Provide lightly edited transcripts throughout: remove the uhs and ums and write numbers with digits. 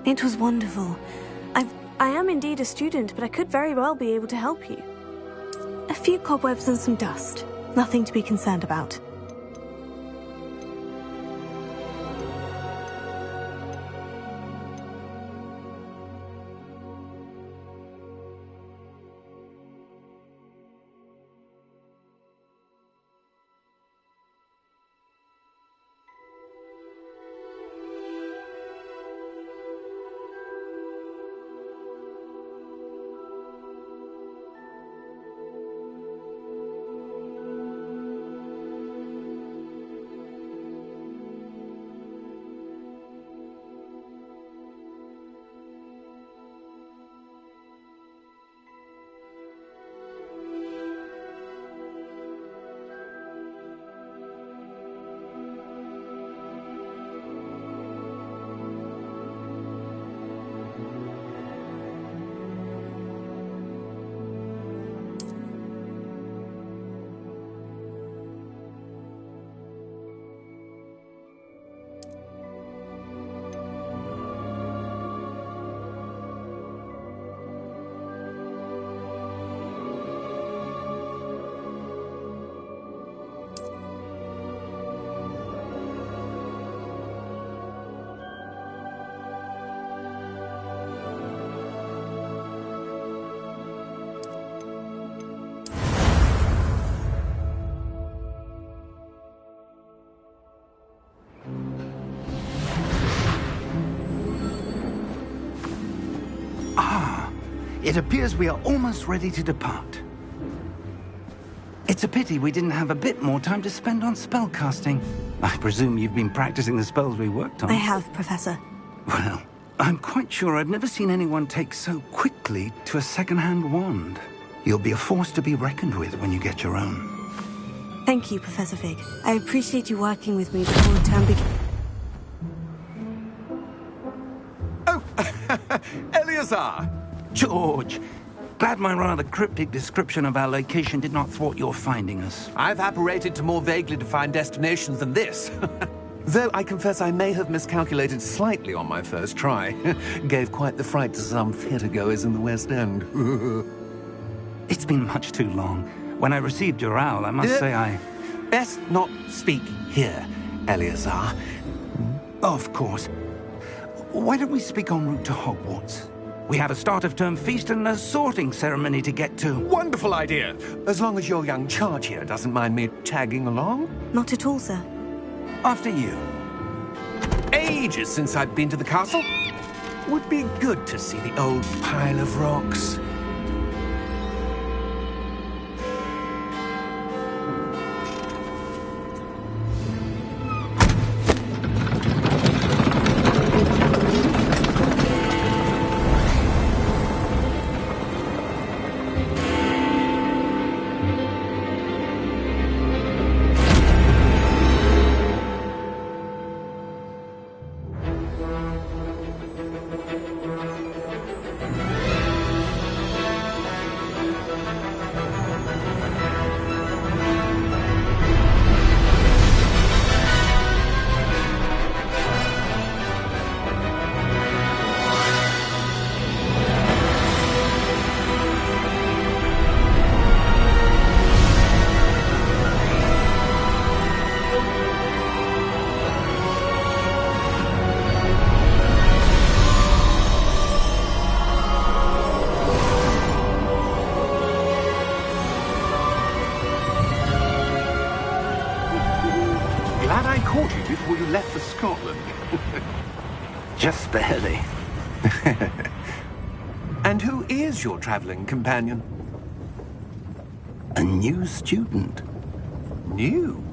It was wonderful. I am indeed a student, but I could very well be able to help you. A few cobwebs and some dust. Nothing to be concerned about. It appears we are almost ready to depart. It's a pity we didn't have a bit more time to spend on spellcasting. I presume you've been practicing the spells we worked on. I have, Professor. Well, I'm quite sure I've never seen anyone take so quickly to a second-hand wand. You'll be a force to be reckoned with when you get your own. Thank you, Professor Fig. I appreciate you working with me before the term begins. Oh, Eleazar! George, glad my rather cryptic description of our location did not thwart your finding us. I've apparated to more vaguely defined destinations than this. Though I confess I may have miscalculated slightly on my first try. Gave quite the fright to some theatre-goers in the West End. It's been much too long. When I received your owl, I must say I... Best not speak here, Eleazar. Of course. Why don't we speak en route to Hogwarts? We have a start-of-term feast and a sorting ceremony to get to. Wonderful idea! As long as your young charge here doesn't mind me tagging along. Not at all, sir. After you. Ages since I've been to the castle. Would be good to see the old pile of rocks. Glad I caught you before you left for Scotland. Just barely. And who is your traveling companion? A new student. New?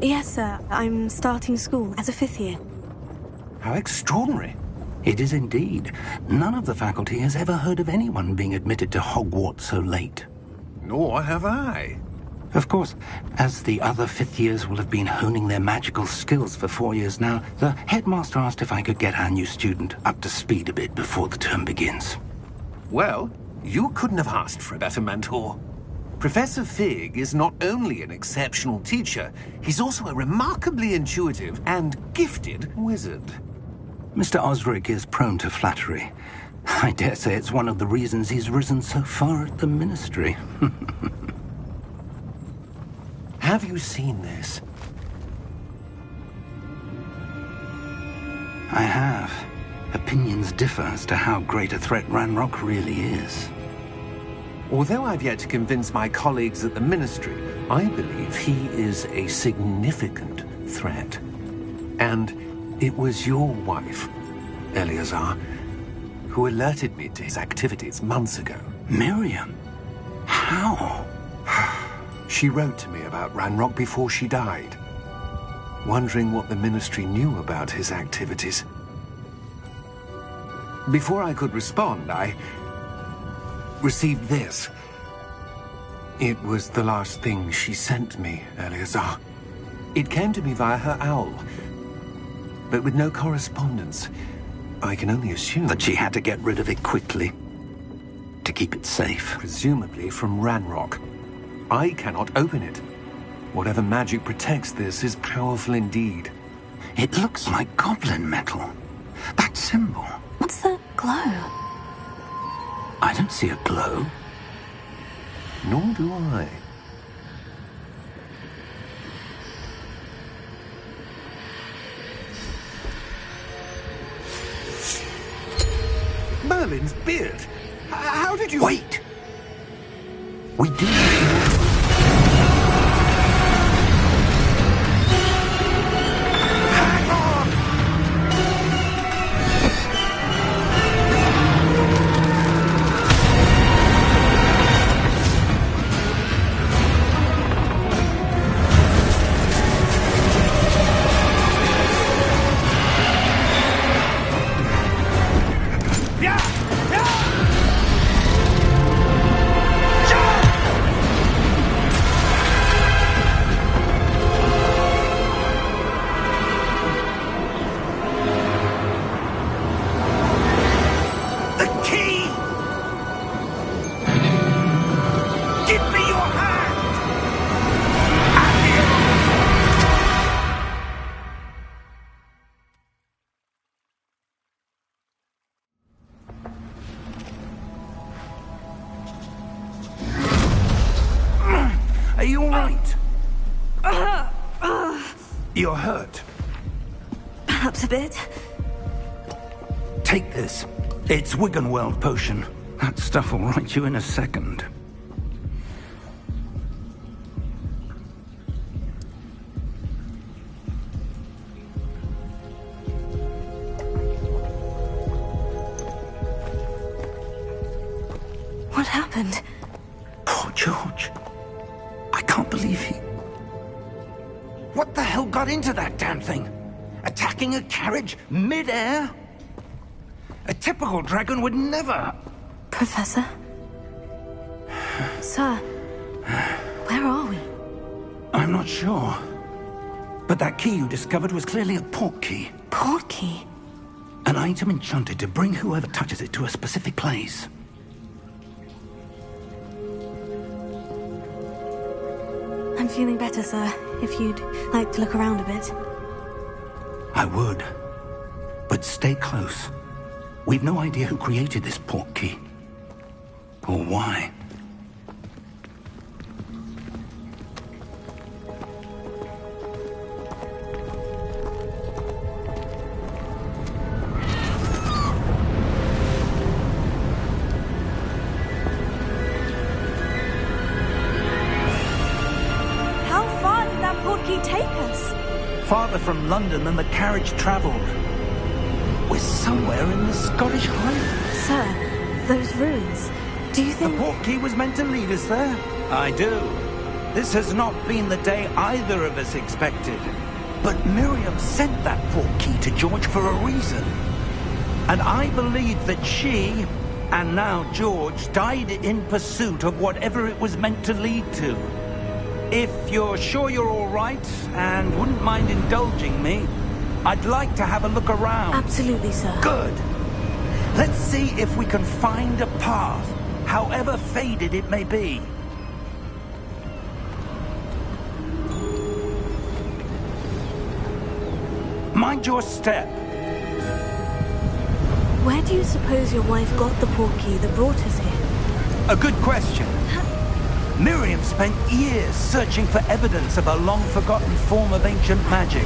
Yes, sir. I'm starting school as a 5th year. How extraordinary. It is indeed. None of the faculty has ever heard of anyone being admitted to Hogwarts so late. Nor have I. Of course, as the other 5th years will have been honing their magical skills for 4 years now, the headmaster asked if I could get our new student up to speed a bit before the term begins. Well, you couldn't have asked for a better mentor. Professor Fig is not only an exceptional teacher, he's also a remarkably intuitive and gifted wizard. Mr. Osric is prone to flattery. I dare say it's one of the reasons he's risen so far at the Ministry. Have you seen this? I have. Opinions differ as to how great a threat Ranrock really is. Although I've yet to convince my colleagues at the Ministry, I believe he is a significant threat. And it was your wife, Eleazar, who alerted me to his activities months ago. Miriam? How? She wrote to me about Ranrock before she died, wondering what the Ministry knew about his activities. Before I could respond, I received this. It was the last thing she sent me, Eleazar. It came to me via her owl, but with no correspondence. I can only assume That she had to get rid of it quickly, to keep it safe. presumably from Ranrock. I cannot open it. Whatever magic protects this is powerful indeed. It looks like goblin metal. That symbol. What's that glow? I don't see a glow. Nor do I. Merlin's beard! How did you... Wait! We do. Hang on! Are you all right? You're hurt. Perhaps a bit. Take this. It's Wiggenweld potion. That stuff will right you in a second. What happened? Poor George. I can't believe he... What the hell got into that damn thing? Attacking a carriage mid-air? A typical dragon would never... Professor? Sir, where are we? I'm not sure. But that key you discovered was clearly a port key. Port key? An item enchanted to bring whoever touches it to a specific place. I'm feeling better, sir. If you'd like to look around a bit. I would. But stay close. We've no idea who created this port key. Or why. How far did that port key take us? Farther from London than the carriage travelled. We're somewhere in the Scottish Highlands. Sir, those ruins. Do you The think... port key was meant to lead us there? I do. This has not been the day either of us expected. But Miriam sent that port key to George for a reason. And I believe that she, and now George, died in pursuit of whatever it was meant to lead to. If you're sure you're all right, and wouldn't mind indulging me, I'd like to have a look around. Absolutely, sir. Good. Let's see if we can find a path, however faded it may be. Mind your step. Where do you suppose your wife got the portkey that brought us here? A good question. Miriam spent years searching for evidence of a long-forgotten form of ancient magic.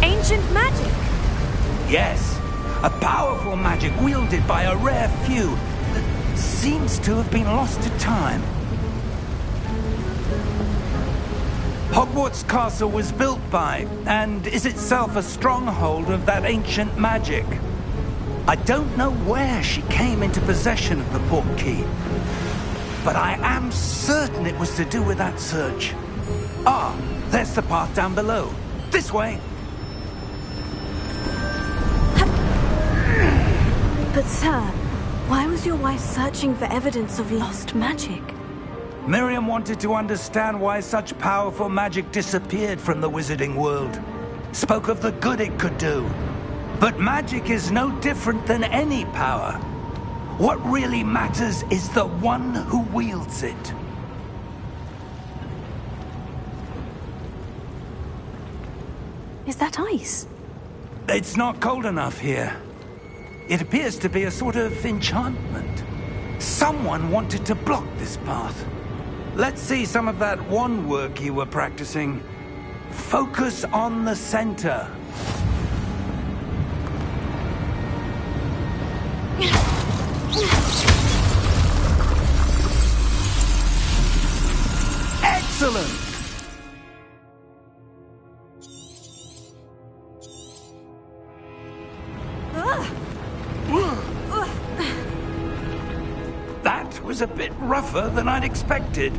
Ancient magic? Yes, a powerful magic wielded by a rare few that seems to have been lost to time. Hogwarts Castle was built by, and is itself a stronghold of that ancient magic. I don't know where she came into possession of the portkey, but I am certain it was to do with that search. Ah, there's the path down below. This way. But sir, why was your wife searching for evidence of lost magic? Miriam wanted to understand why such powerful magic disappeared from the wizarding world. Spoke of the good it could do. But magic is no different than any power. What really matters is the one who wields it. Is that ice? It's not cold enough here. It appears to be a sort of enchantment. Someone wanted to block this path. Let's see some of that wand work you were practicing. Focus on the center. Excellent! That was a bit rougher than I'd expected.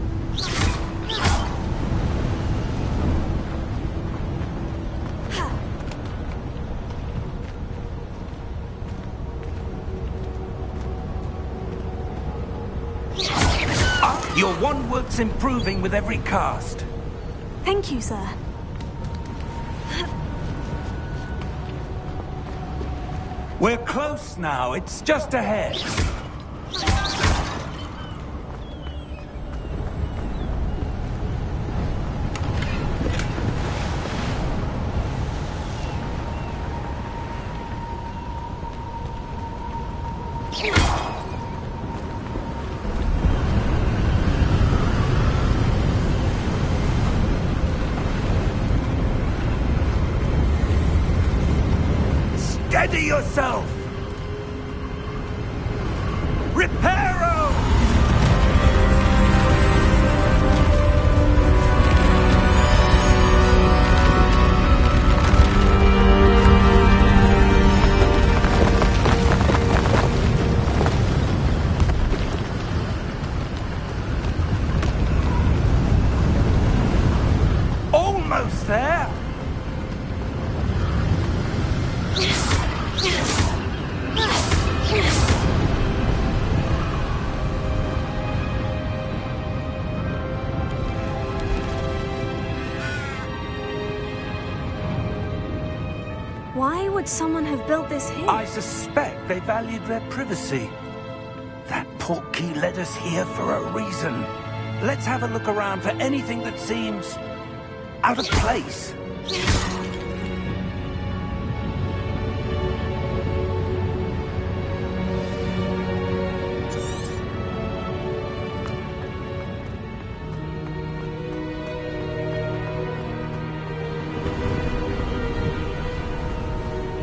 Your wand work's improving with every cast. Thank you, sir. We're close now. It's just ahead. Steady yourself! Reparo! Almost there! Why would someone have built this here? I suspect they valued their privacy. That portkey led us here for a reason. Let's have a look around for anything that seems out of place.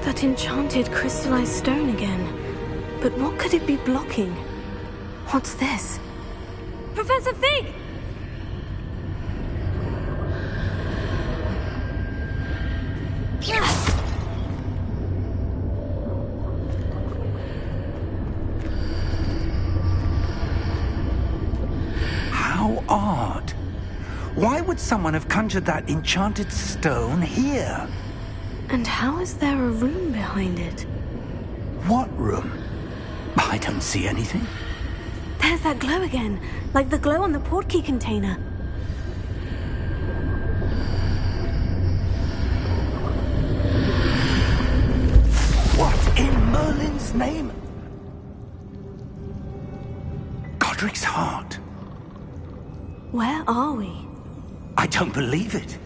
That enchanted crystallized stone again. But what could it be blocking? What's this? Professor Fig! How odd. Why would someone have conjured that enchanted stone here? And how is there a room behind it? What room? I don't see anything. There's that glow again, like the glow on the portkey container. What in Merlin's name? Godric's heart. Where are we? I don't believe it.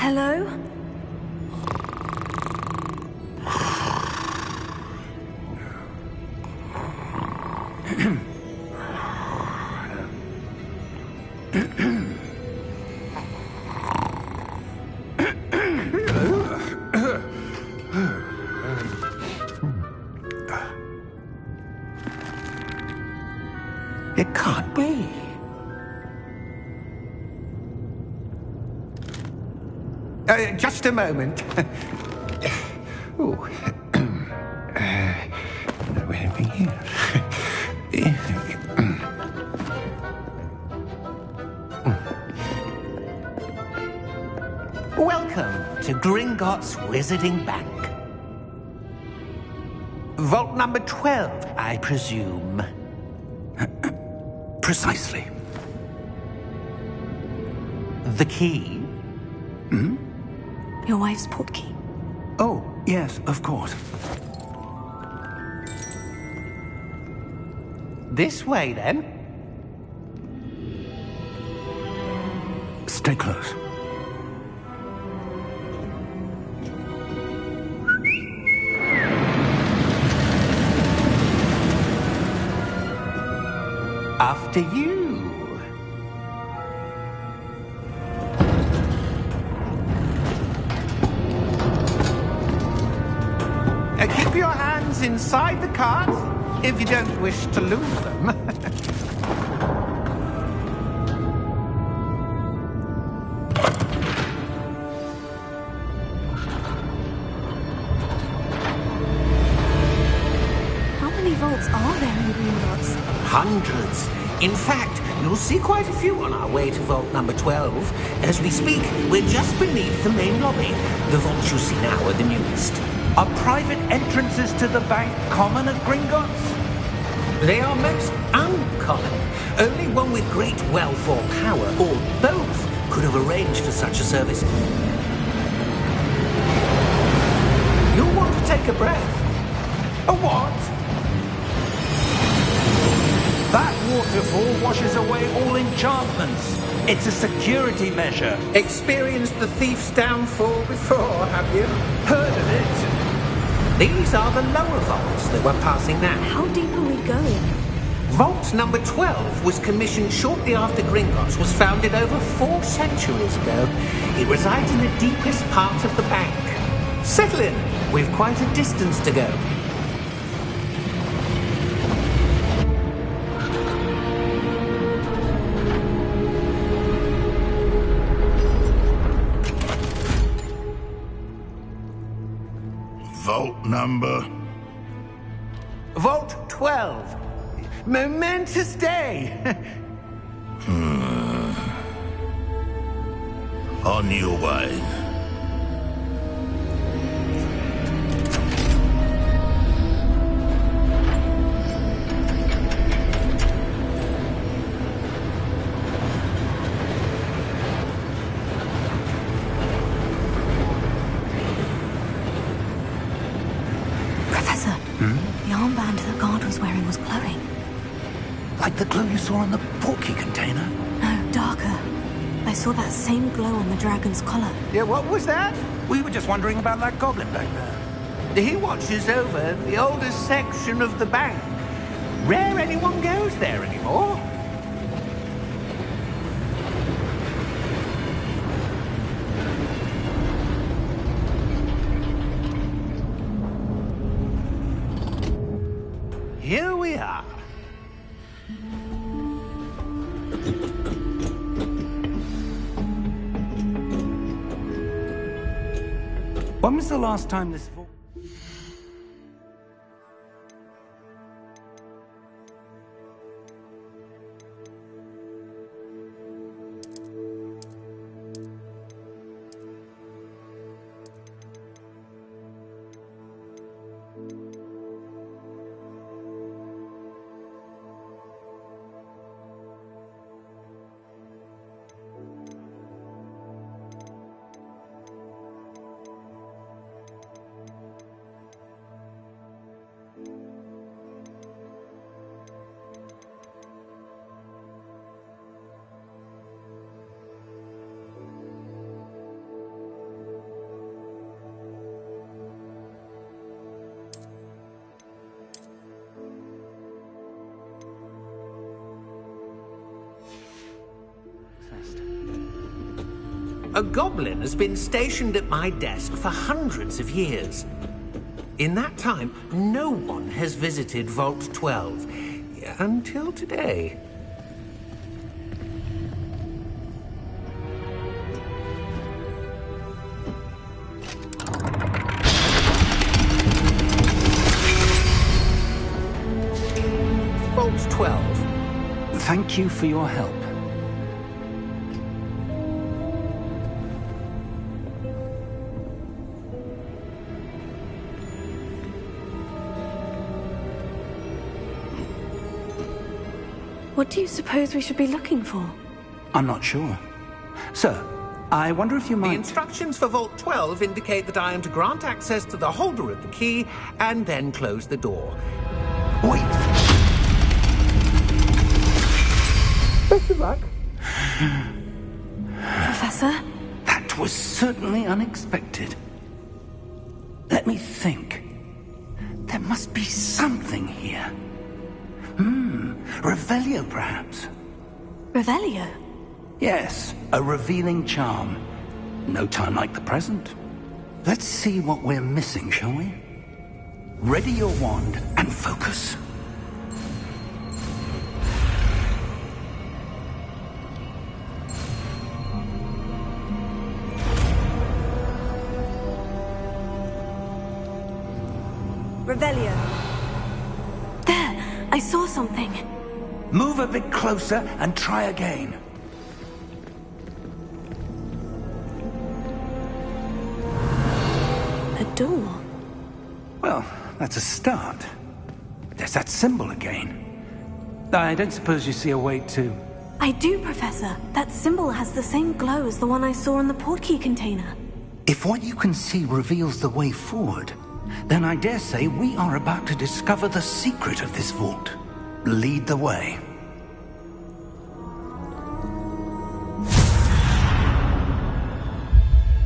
Hello? It can't be. Just a moment. Oh. Anything here? Welcome to Gringotts Wizarding Bank. Vault number 12, I presume. Precisely. The key? Hmm? Your wife's portkey. Oh, yes, of course. This way, then. Stay close. After you. Keep your hands inside the cart if you don't wish to lose them. How many vaults are there in Gringotts? Hundreds. In fact, you'll see quite a few on our way to vault number 12. As we speak, we're just beneath the main lobby. The vaults you see now are the newest. Are private entrances to the bank common at Gringotts? They are most uncommon. Only one with great wealth or power, or both, could have arranged for such a service. You'll want to take a breath. A what? That waterfall washes away all enchantments. It's a security measure. Experienced the thief's downfall before, have you? Heard of it? These are the lower vaults that we're passing now. How deep are we going? Vault number 12 was commissioned shortly after Gringotts was founded over 4 centuries ago. It resides in the deepest part of the bank. Settle in. We've quite a distance to go. Vault number? Vault 12. Momentous day. On your way. The armband the guard was wearing was glowing. Like the glow you saw on the portkey container? No, darker. I saw that same glow on the dragon's collar. Yeah, what was that? We were just wondering about that goblin back there. He watches over the oldest section of the bank. Rare anyone goes there anymore. Here we are. When was the last time this... A goblin has been stationed at my desk for hundreds of years. In that time, no one has visited Vault 12. Until today. Vault 12. Thank you for your help. What do you suppose we should be looking for? I'm not sure. Sir, I wonder if you The might... instructions for Vault 12 indicate that I am to grant access to the holder of the key and then close the door. Wait! Best of luck. Professor? That was certainly unexpected. Let me think. There must be something here. Revelio, perhaps? Revelio? Yes, a revealing charm. No time like the present. Let's see what we're missing, shall we? Ready your wand and focus. Revelio. There! I saw something. Move a bit closer and try again. A door. Well, that's a start. There's that symbol again. I don't suppose you see a way to... I do, Professor. That symbol has the same glow as the one I saw in the portkey container. If what you can see reveals the way forward, then I dare say we are about to discover the secret of this vault. Lead the way.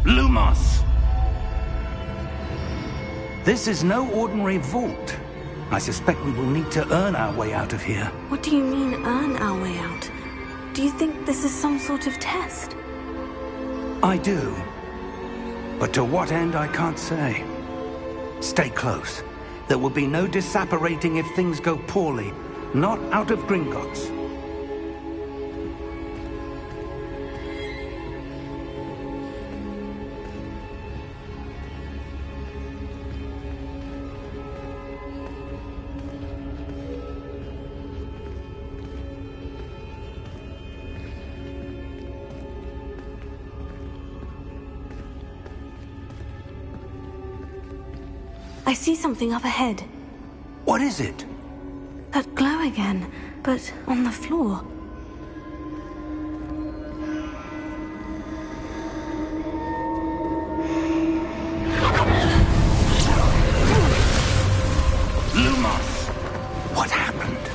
Lumos! This is no ordinary vault. I suspect we will need to earn our way out of here. What do you mean, earn our way out? Do you think this is some sort of test? I do. But to what end, I can't say. Stay close. There will be no disapparating if things go poorly. Not out of Gringotts. I see something up ahead. What is it? That glow again, but on the floor. Lumos! What happened?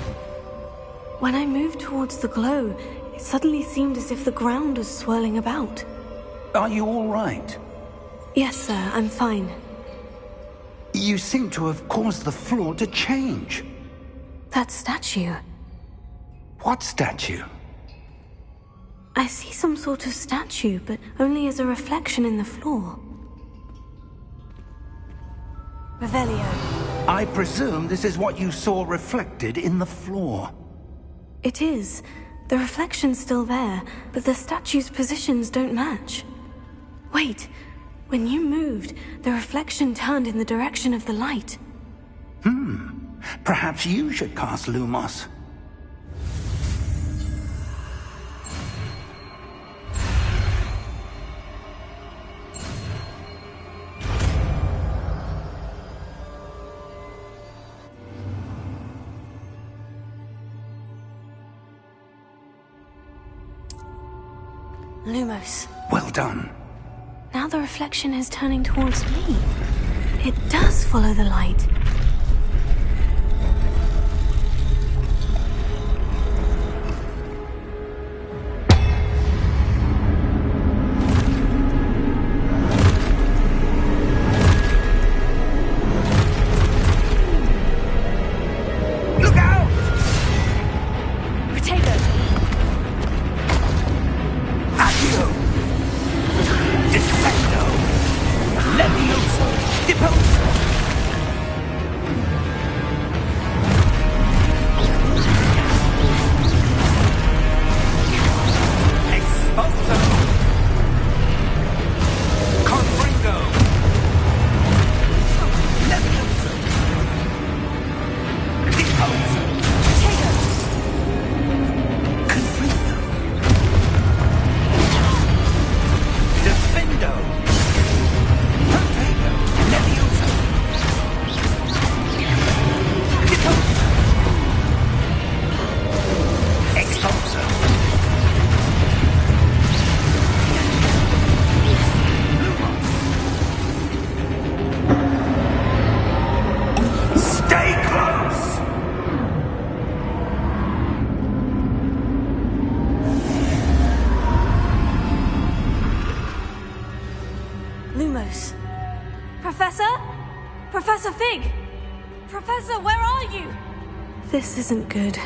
When I moved towards the glow, it suddenly seemed as if the ground was swirling about. Are you all right? Yes, sir, I'm fine. You seem to have caused the floor to change. That statue. What statue? I see some sort of statue, but only as a reflection in the floor. Revelio. I presume this is what you saw reflected in the floor. It is. The reflection's still there, but the statue's positions don't match. Wait. When you moved, the reflection turned in the direction of the light. Perhaps you should cast Lumos. Lumos. Well done. Now the reflection is turning towards me. It does follow the light. Look out! Protego! At you! happening? Professor, where are you? This isn't good.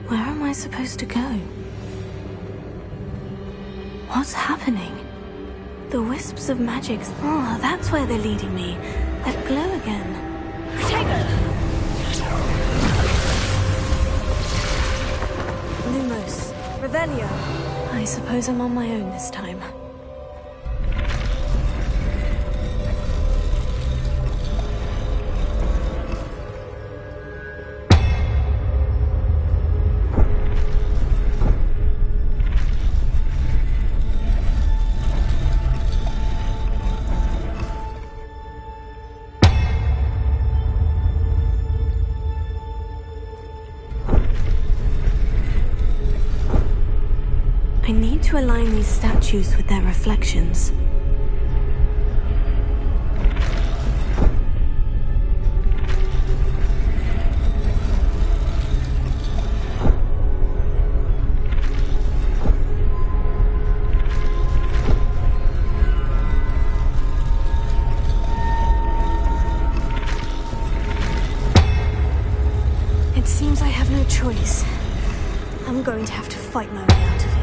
Where am I supposed to go? What's happening? The wisps of magic. Oh, that's where they're leading me. That glow again. Protego! Lumos. Revelio. I suppose I'm on my own this time. I need to align these statues with their reflections. It seems I have no choice. I'm going to have to fight my way out of here.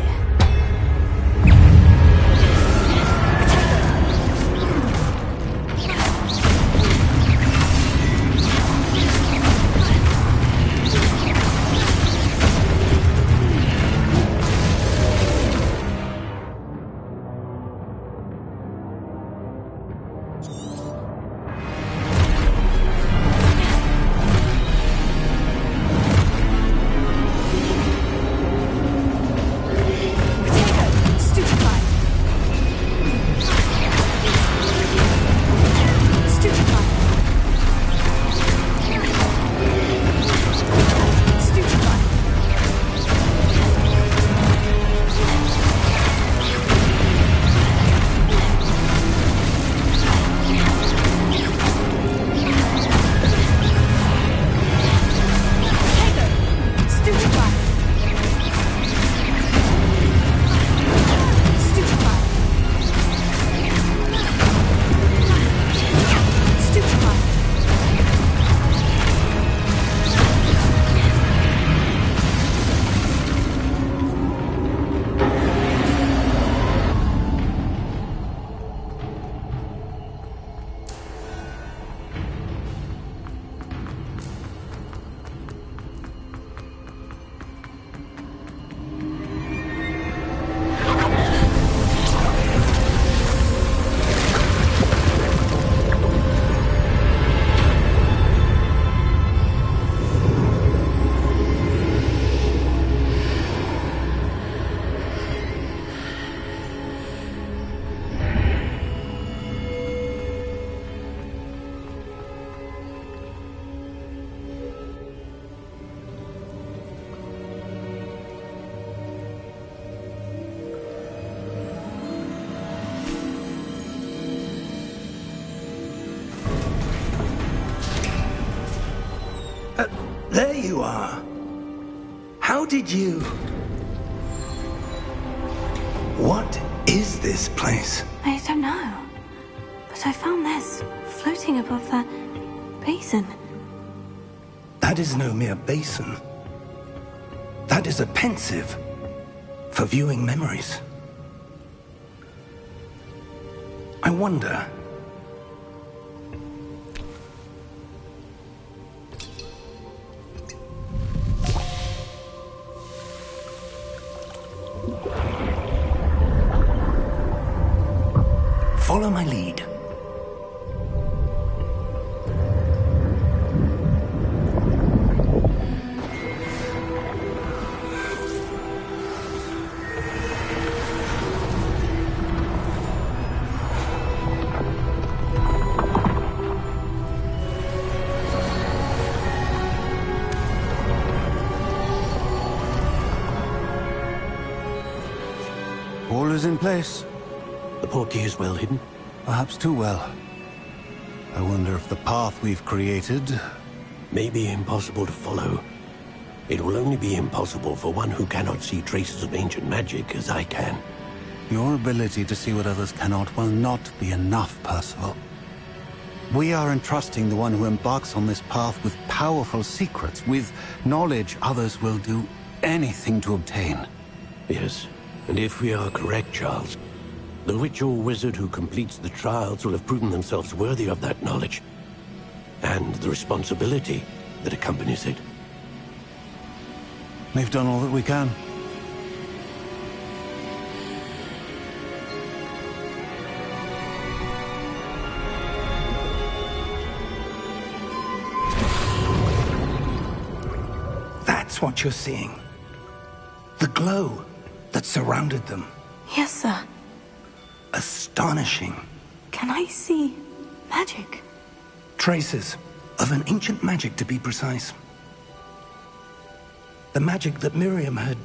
There you are. How did you... What is this place? I don't know. But I found this floating above that basin. That is no mere basin. That is a pensive for viewing memories. I wonder... Follow my lead. All is in place. The portkey is well hidden. Perhaps too well. I wonder if the path we've created... May be impossible to follow. It will only be impossible for one who cannot see traces of ancient magic as I can. Your ability to see what others cannot will not be enough, Percival. We are entrusting the one who embarks on this path with powerful secrets, with knowledge others will do anything to obtain. Yes, and if we are correct, Charles, the witch or wizard who completes the trials will have proven themselves worthy of that knowledge, and the responsibility that accompanies it. We've done all that we can. That's what you're seeing. The glow that surrounded them. Yes, sir. Astonishing. Can I see magic? Traces of an ancient magic, to be precise. The magic that Miriam had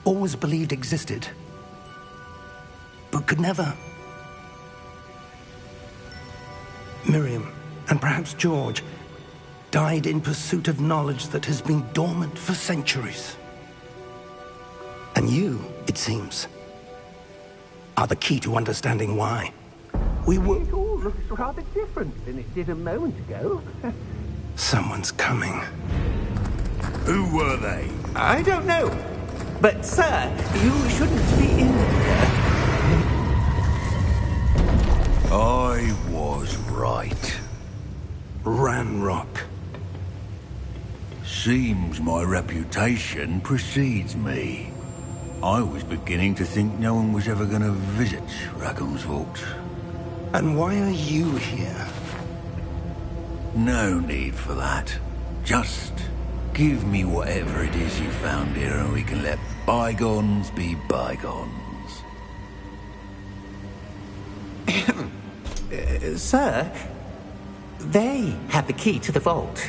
always believed existed, but could never. Miriam, and perhaps George, died in pursuit of knowledge that has been dormant for centuries. And you, it seems, are the key to understanding why. We were... It all looks rather different than it did a moment ago. Someone's coming. Who were they? I don't know. But, sir, you shouldn't be in here. I was right. Ranrock. Seems my reputation precedes me. I was beginning to think no one was ever going to visit Rackham's vault. And why are you here? No need for that. Just give me whatever it is you found here and we can let bygones be bygones. Sir, they have the key to the vault.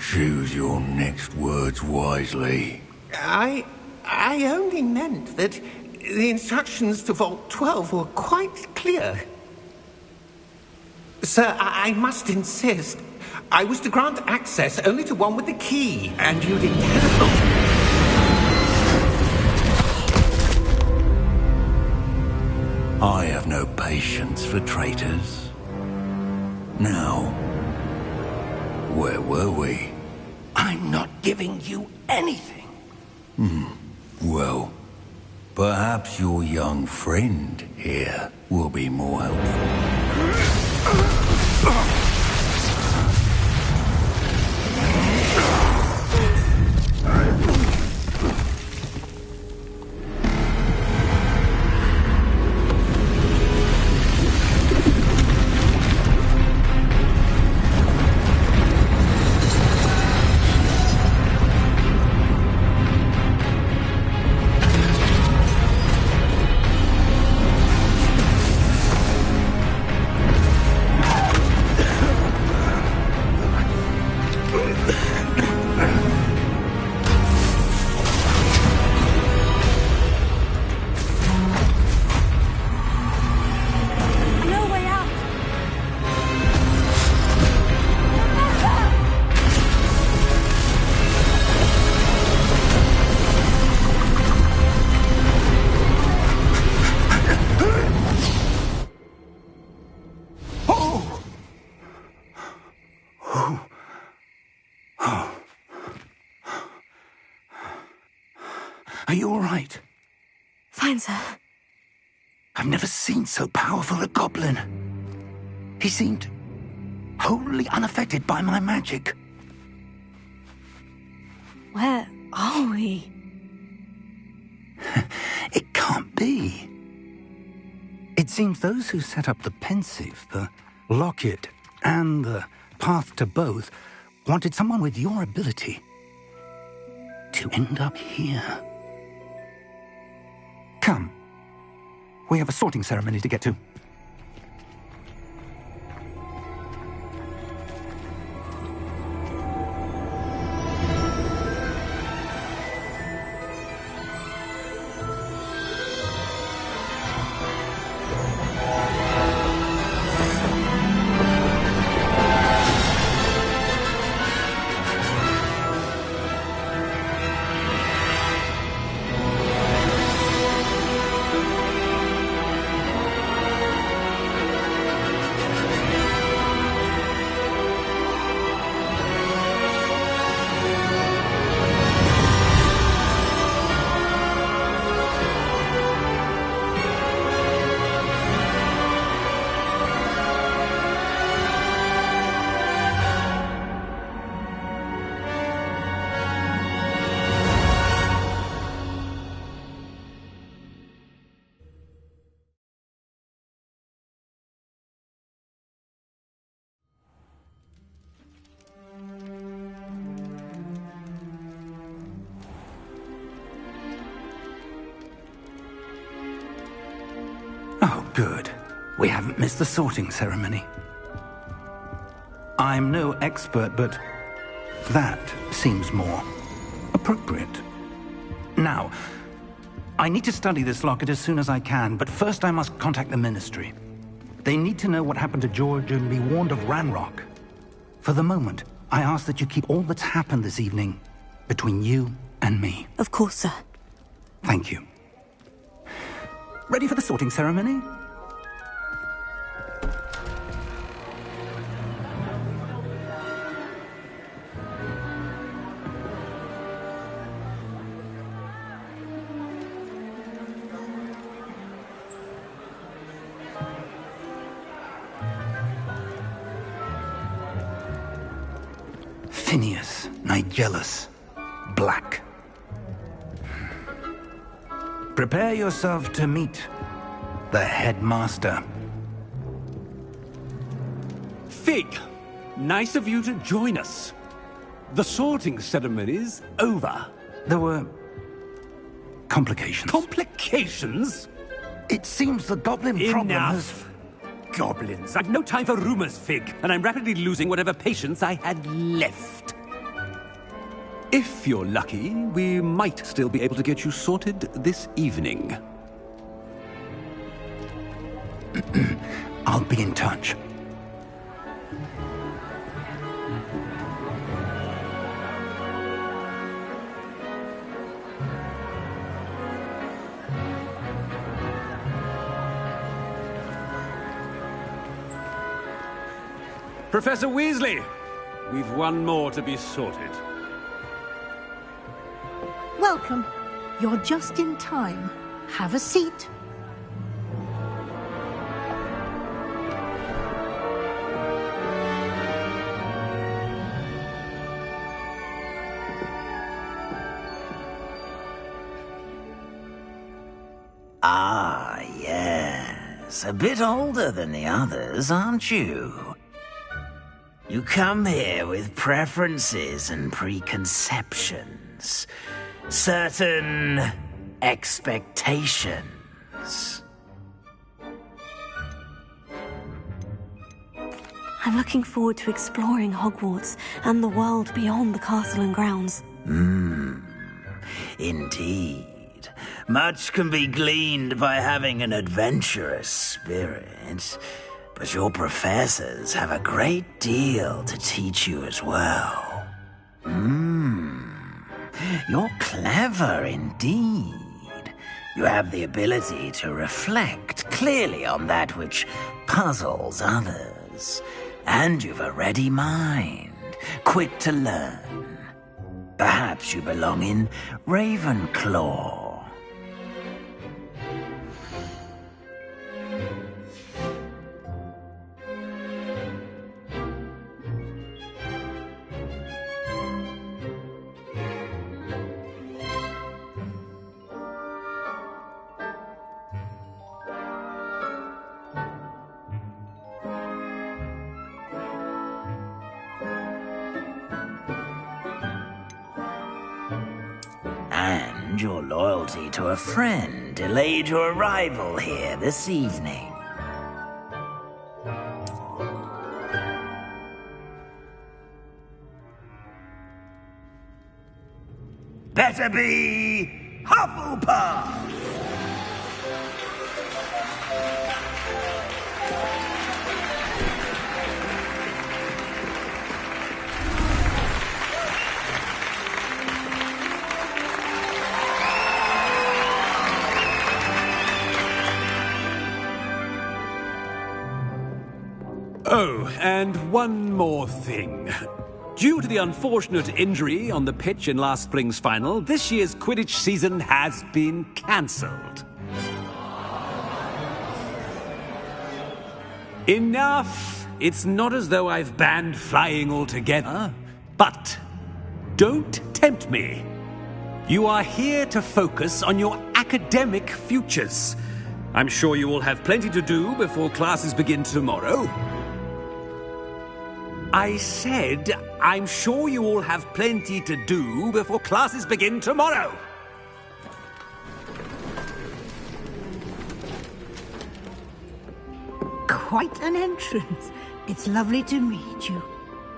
Choose your next words wisely. I only meant that the instructions to Vault 12 were quite clear. Sir, I must insist. I was to grant access only to one with the key, and you didn't have... I have no patience for traitors. Now, where were we? I'm not giving you anything. Well, perhaps your young friend here will be more helpful. Are you all right? Fine, sir. I've never seen so powerful a goblin. He seemed wholly unaffected by my magic. Where are we? It can't be. It seems those who set up the pensive, the locket, and the path to both wanted someone with your ability to end up here. Come. We have a sorting ceremony to get to. Good. We haven't missed the sorting ceremony. I'm no expert, but that seems more appropriate. Now, I need to study this locket as soon as I can, but first I must contact the Ministry. They need to know what happened to George and be warned of Ranrock. For the moment, I ask that you keep all that's happened this evening between you and me. Of course, sir. Thank you. Ready for the sorting ceremony? Phineas, Nigellus, Black. Prepare yourself to meet the headmaster. Fig, nice of you to join us. The sorting ceremony's over. There were complications. Complications? It seems the goblin problem has... Enough. Goblins. I've no time for rumors, Fig, and I'm rapidly losing whatever patience I had left. If you're lucky, we might still be able to get you sorted this evening. I'll be in touch. Professor Weasley, we've one more to be sorted. Welcome. You're just in time. Have a seat. Ah, yes. A bit older than the others, aren't you? You come here with preferences and preconceptions. Certain expectations. I'm looking forward to exploring Hogwarts and the world beyond the castle and grounds. Indeed. Much can be gleaned by having an adventurous spirit, but your professors have a great deal to teach you as well. You're clever indeed. You have the ability to reflect clearly on that which puzzles others. And you've a ready mind, quick to learn. Perhaps you belong in Ravenclaw. And your loyalty to a friend delayed your arrival here this evening. Better be Hufflepuff! Oh, and one more thing. Due to the unfortunate injury on the pitch in last spring's final, this year's Quidditch season has been cancelled. Enough! It's not as though I've banned flying altogether, but don't tempt me. You are here to focus on your academic futures. I'm sure you will have plenty to do before classes begin tomorrow. I said, I'm sure you all have plenty to do before classes begin tomorrow. quite an entrance. It's lovely to meet you.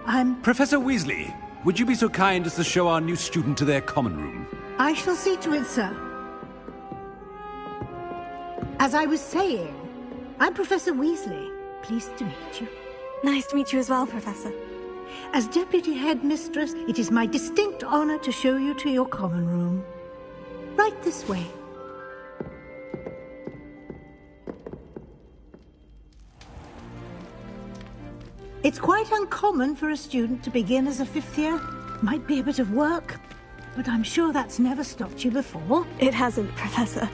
I'm... Professor Weasley, would you be so kind as to show our new student to their common room? I shall see to it, sir. As I was saying, I'm Professor Weasley. Pleased to meet you. Nice to meet you as well, Professor. As Deputy Headmistress, it is my distinct honor to show you to your common room. Right this way. It's quite uncommon for a student to begin as a fifth year. Might be a bit of work, but I'm sure that's never stopped you before. It hasn't, Professor.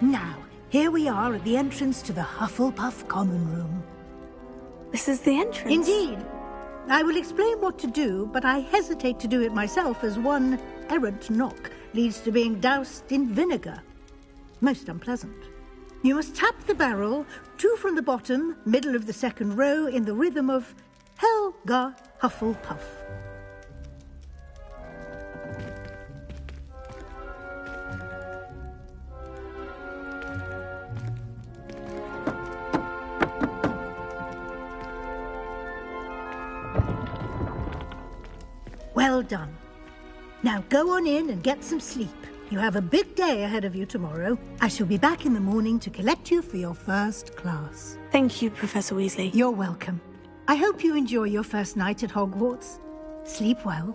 Now, here we are at the entrance to the Hufflepuff Common Room. This is the entrance? Indeed. I will explain what to do, but I hesitate to do it myself as one errant knock leads to being doused in vinegar. Most unpleasant. You must tap the barrel, 2 from the bottom, middle of the second row, in the rhythm of Helga Hufflepuff. Well done. Now go on in and get some sleep. You have a big day ahead of you tomorrow. I shall be back in the morning to collect you for your first class. Thank you, Professor Weasley. You're welcome. I hope you enjoy your first night at Hogwarts. Sleep well.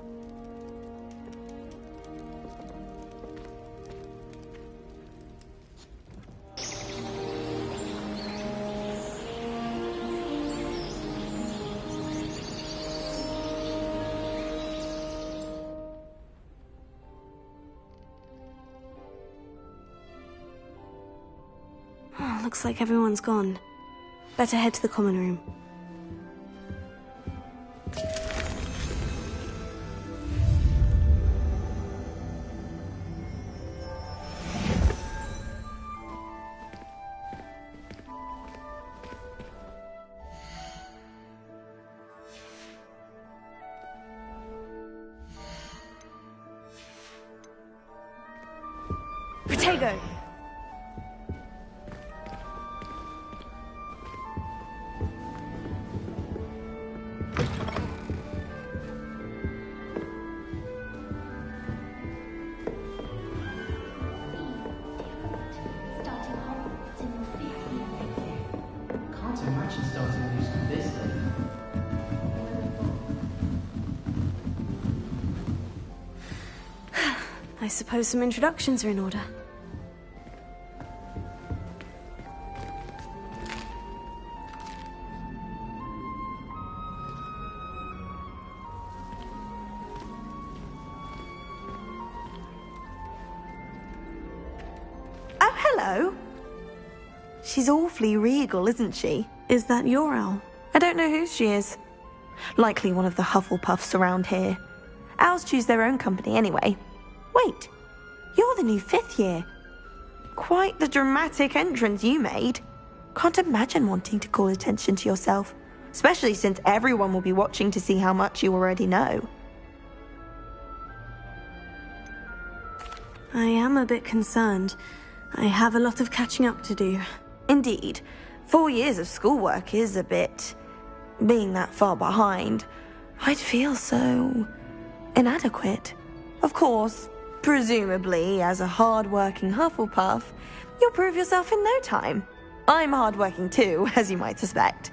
Looks like everyone's gone. Better head to the common room. Protego! I suppose some introductions are in order. Oh, hello. She's awfully regal, isn't she? Is that your owl? I don't know who she is. Likely one of the Hufflepuffs around here. Owls choose their own company anyway. Wait, you're the new fifth year. Quite the dramatic entrance you made. Can't imagine wanting to call attention to yourself, especially since everyone will be watching to see how much you already know. I am a bit concerned. I have a lot of catching up to do. Indeed. 4 years of schoolwork is a bit... being that far behind. I'd feel so... inadequate. Of course, presumably, as a hard-working Hufflepuff, you'll prove yourself in no time. I'm hard-working too, as you might suspect.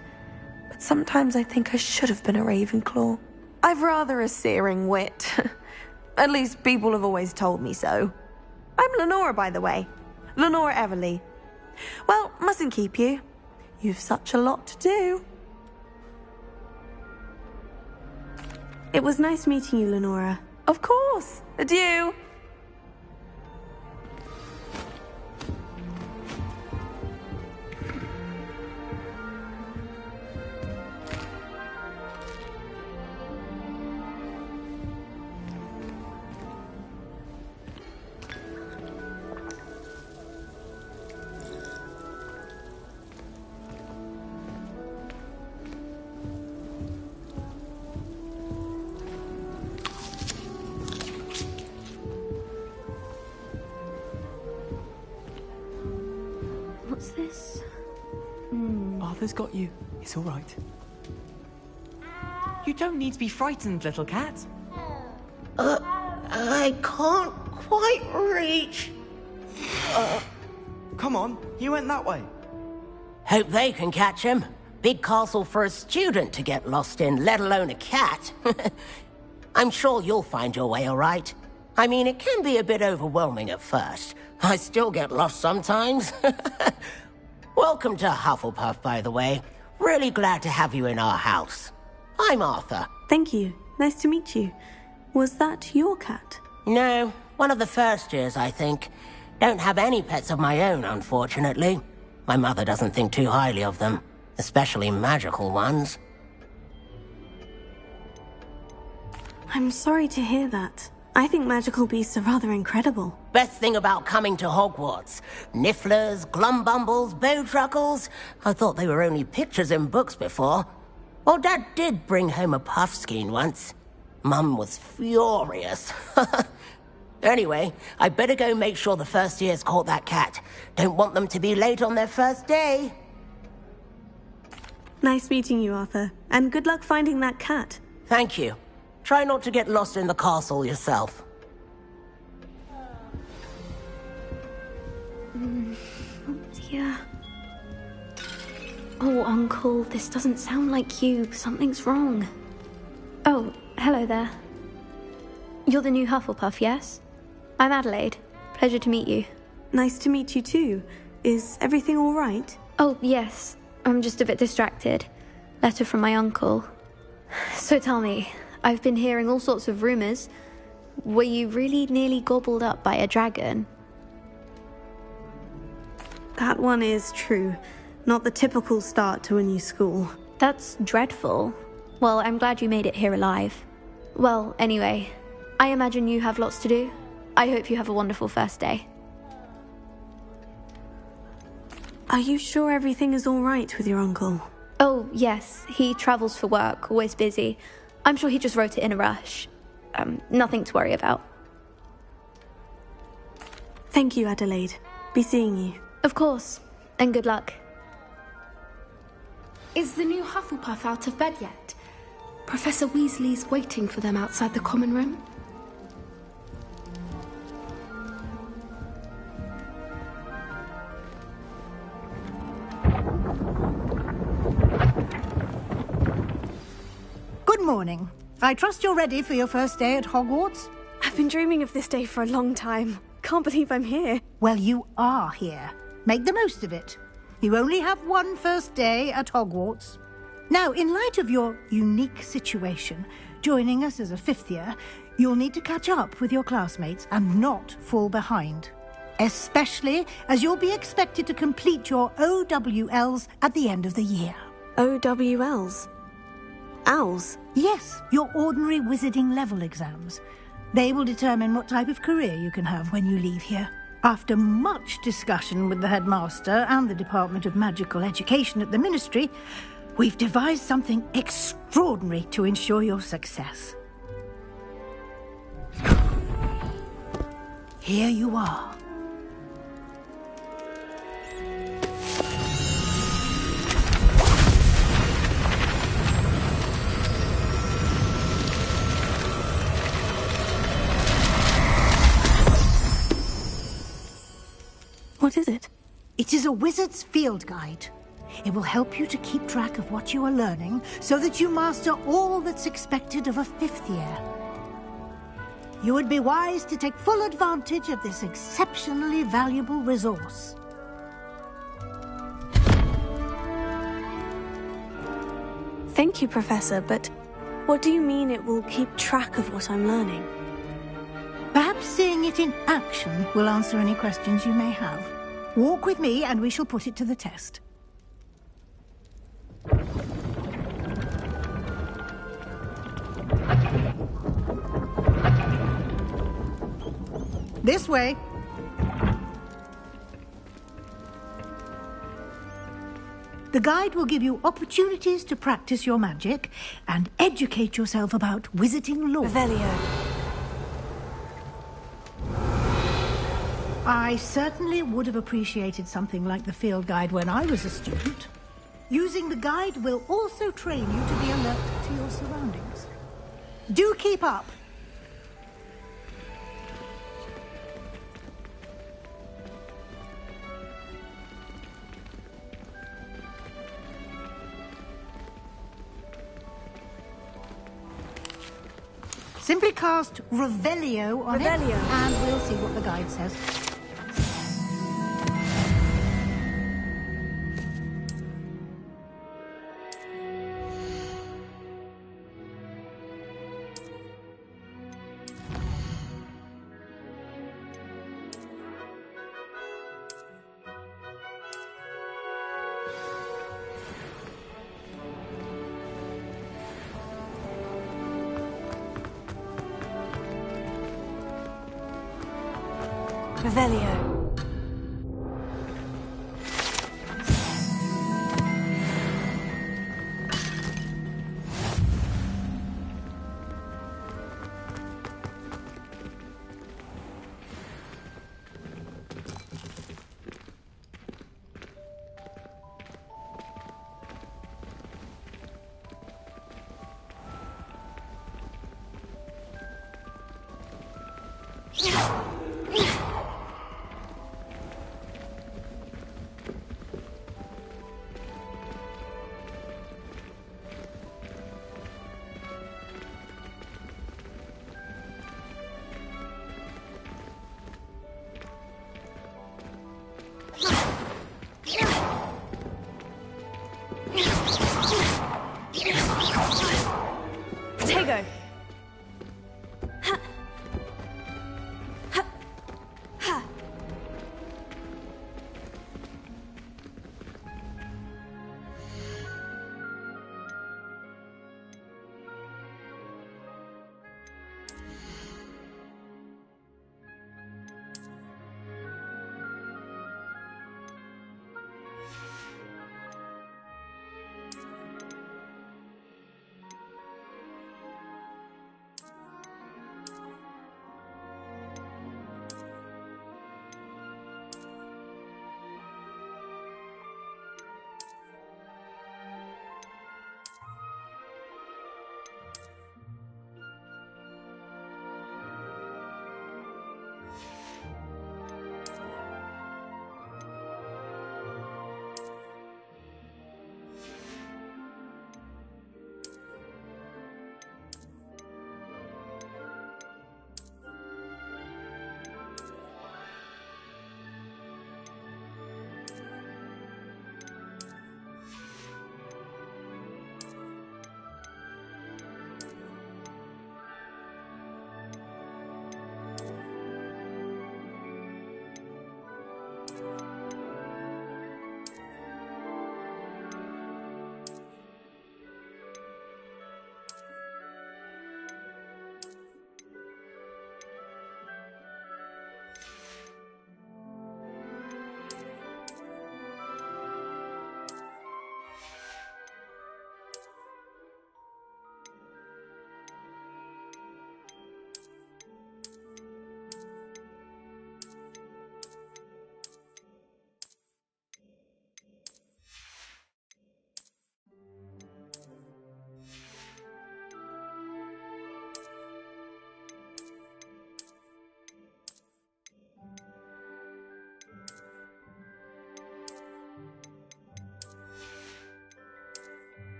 But sometimes I think I should have been a Ravenclaw. I've rather a searing wit. At least people have always told me so. I'm Lenora, by the way. Lenora Everly. Well, mustn't keep you. You've such a lot to do. It was nice meeting you, Lenora. Of course. Adieu. What's this? Arthur's got you. It's all right. You don't need to be frightened, little cat. I can't quite reach. Come on, he went that way. Hope they can catch him. Big castle for a student to get lost in, let alone a cat. I'm sure you'll find your way all right. I mean, it can be a bit overwhelming at first. I still get lost sometimes. Welcome to Hufflepuff, by the way. Really glad to have you in our house. I'm Arthur. Thank you. Nice to meet you. Was that your cat? No, one of the first years, I think. Don't have any pets of my own, unfortunately. My mother doesn't think too highly of them, especially magical ones. I'm sorry to hear that. I think magical beasts are rather incredible. Best thing about coming to Hogwarts. Nifflers, glumbumbles, bowtruckles. I thought they were only pictures in books before. Well, Dad did bring home a puffskein once. Mum was furious. Anyway, I better go make sure the first years caught that cat. Don't want them to be late on their first day. Nice meeting you, Arthur. And good luck finding that cat. Thank you. Try not to get lost in the castle yourself. Oh dear. Oh, Uncle, this doesn't sound like you. Something's wrong. Oh, hello there. You're the new Hufflepuff, yes? I'm Adelaide. Pleasure to meet you. Nice to meet you too. Is everything all right? Oh, yes. I'm just a bit distracted. Letter from my uncle. So tell me, I've been hearing all sorts of rumors. Were you really nearly gobbled up by a dragon? That one is true. Not the typical start to a new school. That's dreadful. Well, I'm glad you made it here alive. Well, anyway, I imagine you have lots to do. I hope you have a wonderful first day. Are you sure everything is all right with your uncle? Oh, yes. He travels for work, always busy. I'm sure he just wrote it in a rush. Nothing to worry about. Thank you, Adelaide. Be seeing you. Of course. And good luck. Is the new Hufflepuff out of bed yet? Professor Weasley's waiting for them outside the common room. Good morning. I trust you're ready for your first day at Hogwarts? I've been dreaming of this day for a long time. Can't believe I'm here. Well, you are here. Make the most of it. You only have one first day at Hogwarts. Now, in light of your unique situation, joining us as a fifth year, you'll need to catch up with your classmates and not fall behind. Especially as you'll be expected to complete your OWLs at the end of the year. OWLs? Owls? Yes, your ordinary wizarding level exams. They will determine what type of career you can have when you leave here. After much discussion with the headmaster and the Department of Magical Education at the Ministry, we've devised something extraordinary to ensure your success. Here you are. What is it? It is a wizard's field guide. It will help you to keep track of what you are learning so that you master all that's expected of a fifth year. You would be wise to take full advantage of this exceptionally valuable resource. Thank you, Professor, but what do you mean it will keep track of what I'm learning? Perhaps seeing it in action will answer any questions you may have. Walk with me and we shall put it to the test. This way. The guide will give you opportunities to practice your magic and educate yourself about wizarding lore. Revelio. I certainly would have appreciated something like the field guide when I was a student. Using the guide will also train you to be alert to your surroundings. Do keep up! Simply cast Revelio on it, and we'll see what the guide says. Revelio. Protego.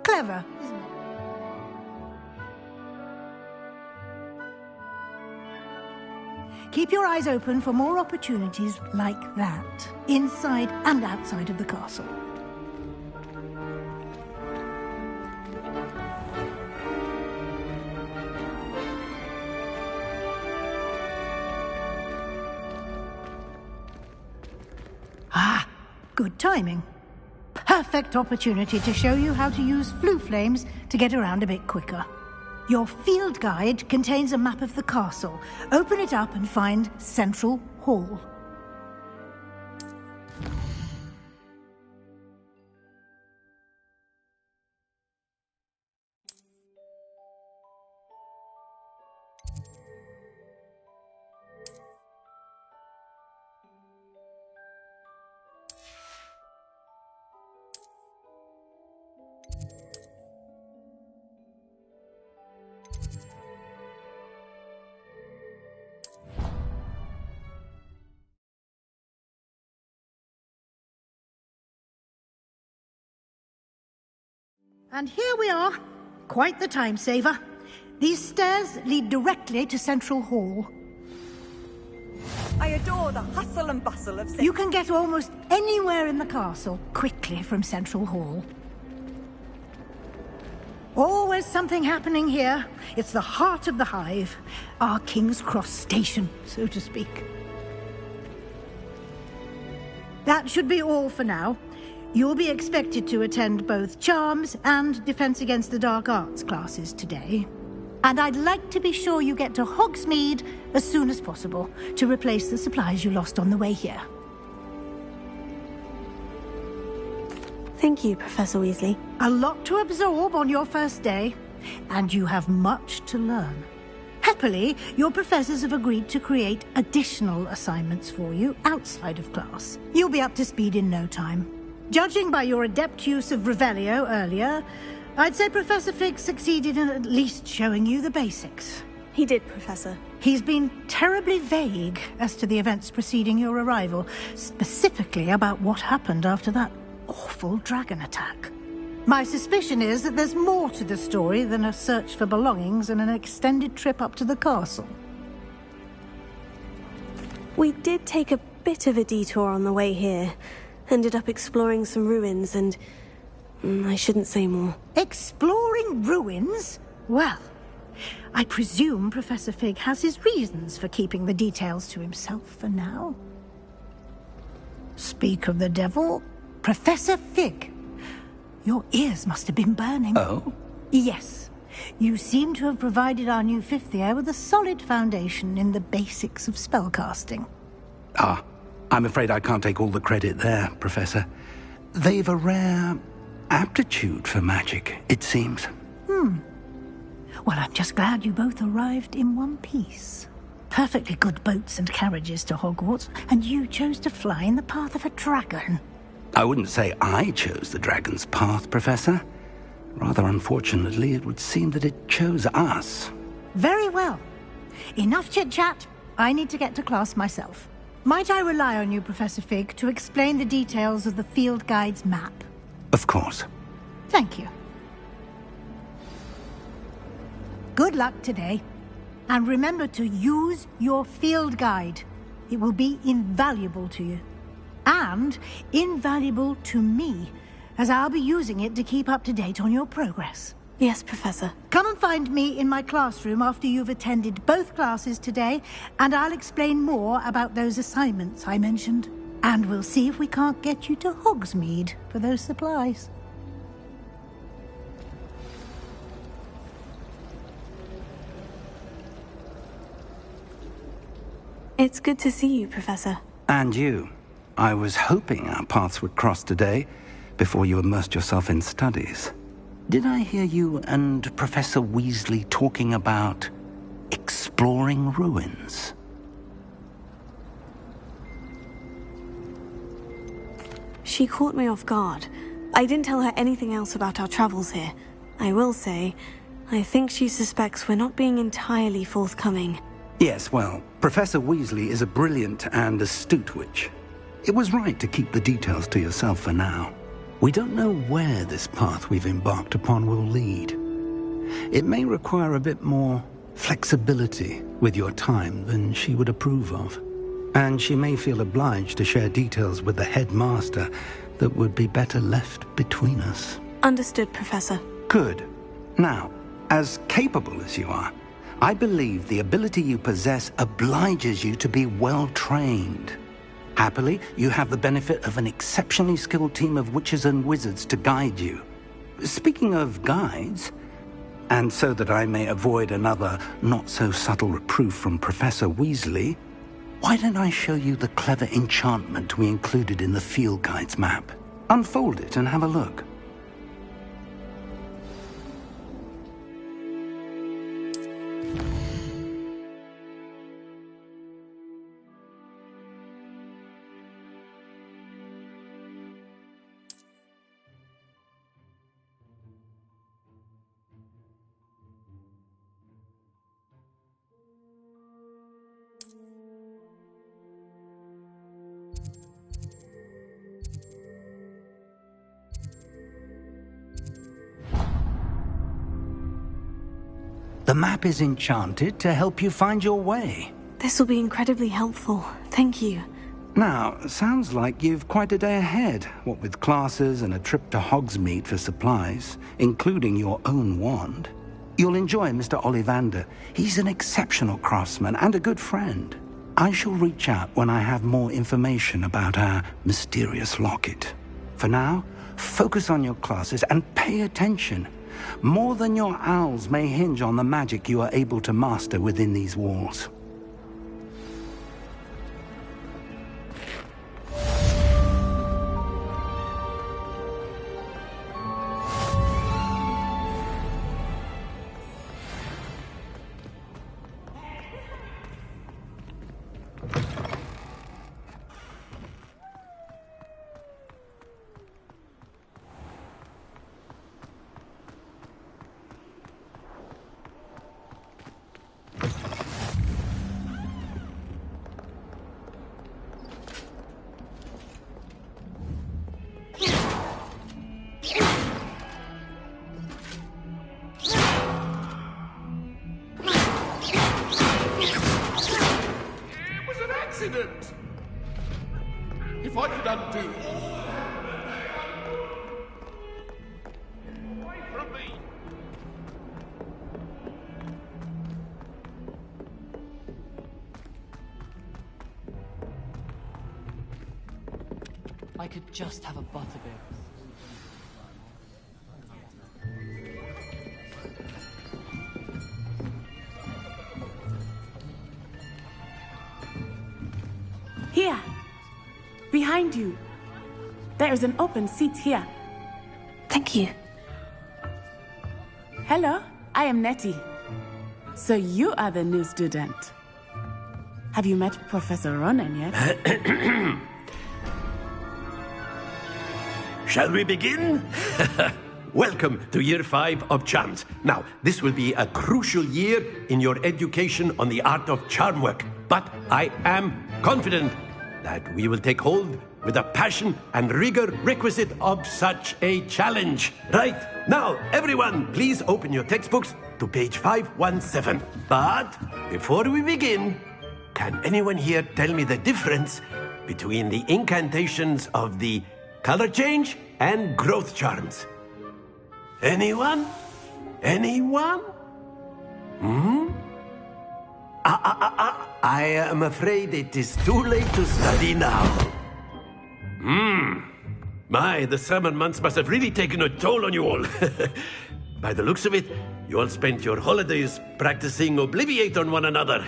Clever, isn't it? keep your eyes open for more opportunities like that, inside and outside of the castle. Ah, good timing. Perfect opportunity to show you how to use flue flames to get around a bit quicker. Your field guide contains a map of the castle. Open it up and find Central Hall. And here we are. Quite the time saver. These stairs lead directly to Central Hall. I adore the hustle and bustle of... You can get almost anywhere in the castle quickly from Central Hall. Always something happening here. It's the heart of the Hive. Our King's Cross station, so to speak. That should be all for now. You'll be expected to attend both Charms and Defense Against the Dark Arts classes today. And I'd like to be sure you get to Hogsmeade as soon as possible to replace the supplies you lost on the way here. Thank you, Professor Weasley. A lot to absorb on your first day, and you have much to learn. Happily, your professors have agreed to create additional assignments for you outside of class. You'll be up to speed in no time. Judging by your adept use of Revelio earlier, I'd say Professor Fig succeeded in at least showing you the basics. He did, Professor. He's been terribly vague as to the events preceding your arrival, specifically about what happened after that awful dragon attack. My suspicion is that there's more to the story than a search for belongings and an extended trip up to the castle. We did take a bit of a detour on the way here. Ended up exploring some ruins and... I shouldn't say more. Exploring ruins? Well, I presume Professor Fig has his reasons for keeping the details to himself for now. Speak of the devil, Professor Fig. Your ears must have been burning. Oh? Yes. You seem to have provided our new fifth year with a solid foundation in the basics of spellcasting. Ah, I'm afraid I can't take all the credit there, Professor. They've a rare aptitude for magic, it seems. Well, I'm just glad you both arrived in one piece. Perfectly good boats and carriages to Hogwarts, and you chose to fly in the path of a dragon. I wouldn't say I chose the dragon's path, Professor. Rather unfortunately, it would seem that it chose us. Very well. Enough chit-chat. I need to get to class myself. Might I rely on you, Professor Fig, to explain the details of the field guide's map? Of course. Thank you. Good luck today. And remember to use your field guide. It will be invaluable to you. And invaluable to me, as I'll be using it to keep up to date on your progress. Yes, Professor. Come and find me in my classroom after you've attended both classes today, and I'll explain more about those assignments I mentioned. And we'll see if we can't get you to Hogsmeade for those supplies. It's good to see you, Professor. And you. I was hoping our paths would cross today, before you immersed yourself in studies. Did I hear you and Professor Weasley talking about exploring ruins? She caught me off guard. I didn't tell her anything else about our travels here. I will say, I think she suspects we're not being entirely forthcoming. Yes, well, Professor Weasley is a brilliant and astute witch. It was right to keep the details to yourself for now. We don't know where this path we've embarked upon will lead. It may require a bit more flexibility with your time than she would approve of. And she may feel obliged to share details with the headmaster that would be better left between us. Understood, Professor. Good. Now, as capable as you are, I believe the ability you possess obliges you to be well trained. Happily, you have the benefit of an exceptionally skilled team of witches and wizards to guide you. Speaking of guides, and so that I may avoid another not-so-subtle reproof from Professor Weasley, why don't I show you the clever enchantment we included in the field guide's map? Unfold it and have a look. The map is enchanted to help you find your way. This will be incredibly helpful. Thank you. Now, sounds like you've quite a day ahead, what with classes and a trip to Hogsmeade for supplies, including your own wand. You'll enjoy Mr. Ollivander. He's an exceptional craftsman and a good friend. I shall reach out when I have more information about our mysterious locket. For now, focus on your classes and pay attention. More than your owls may hinge on the magic you are able to master within these walls. If I could undo away from me. I could just have a butterbeer. Here! Behind you. There is an open seat here. Thank you. Hello, I am Nettie. So you are the new student. Have you met Professor Ronan yet? Shall we begin? Welcome to Year 5 of Charms. Now, this will be a crucial year in your education on the art of charm work. But I am confident that we will take hold with the passion and rigor requisite of such a challenge. Right, now, everyone, please open your textbooks to page 517. But before we begin, can anyone here tell me the difference between the incantations of the color change and growth charms? Anyone? Anyone? I am afraid it is too late to study now. My, the summer months must have really taken a toll on you all. By the looks of it, you all spent your holidays practicing Obliviate on one another.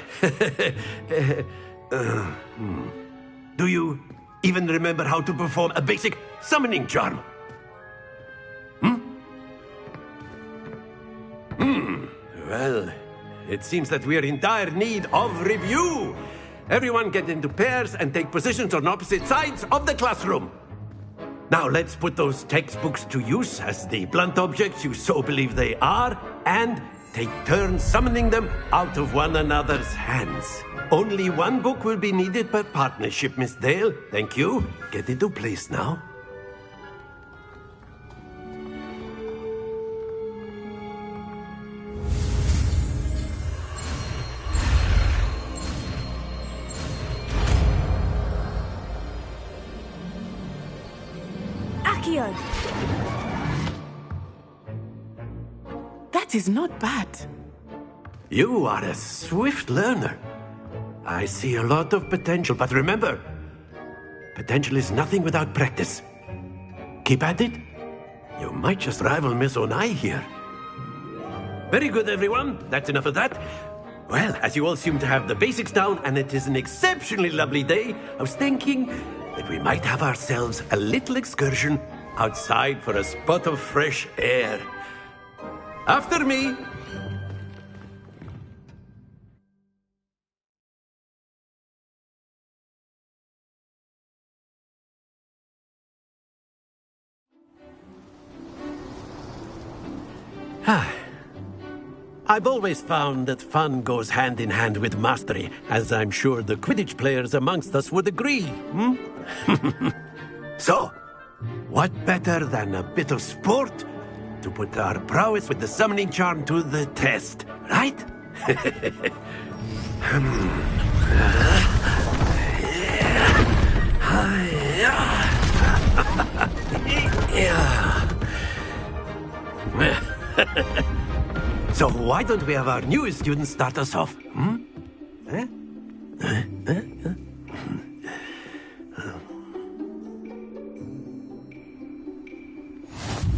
Do you even remember how to perform a basic summoning charm? Well, it seems that we are in dire need of review. Everyone get into pairs and take positions on opposite sides of the classroom. Now let's put those textbooks to use as the blunt objects you so believe they are, and take turns summoning them out of one another's hands. Only one book will be needed per partnership, Miss Dale. Thank you. Get into place now. Accio! That is not bad. You are a swift learner. I see a lot of potential, but remember, potential is nothing without practice. Keep at it. You might just rival Miss Onai here. Very good, everyone. That's enough of that. Well, as you all seem to have the basics down, and it is an exceptionally lovely day, I was thinking that we might have ourselves a little excursion outside for a spot of fresh air. After me. I've always found that fun goes hand in hand with mastery, as I'm sure the Quidditch players amongst us would agree. So, what better than a bit of sport to put our prowess with the summoning charm to the test, right? So why don't we have our newest student start us off?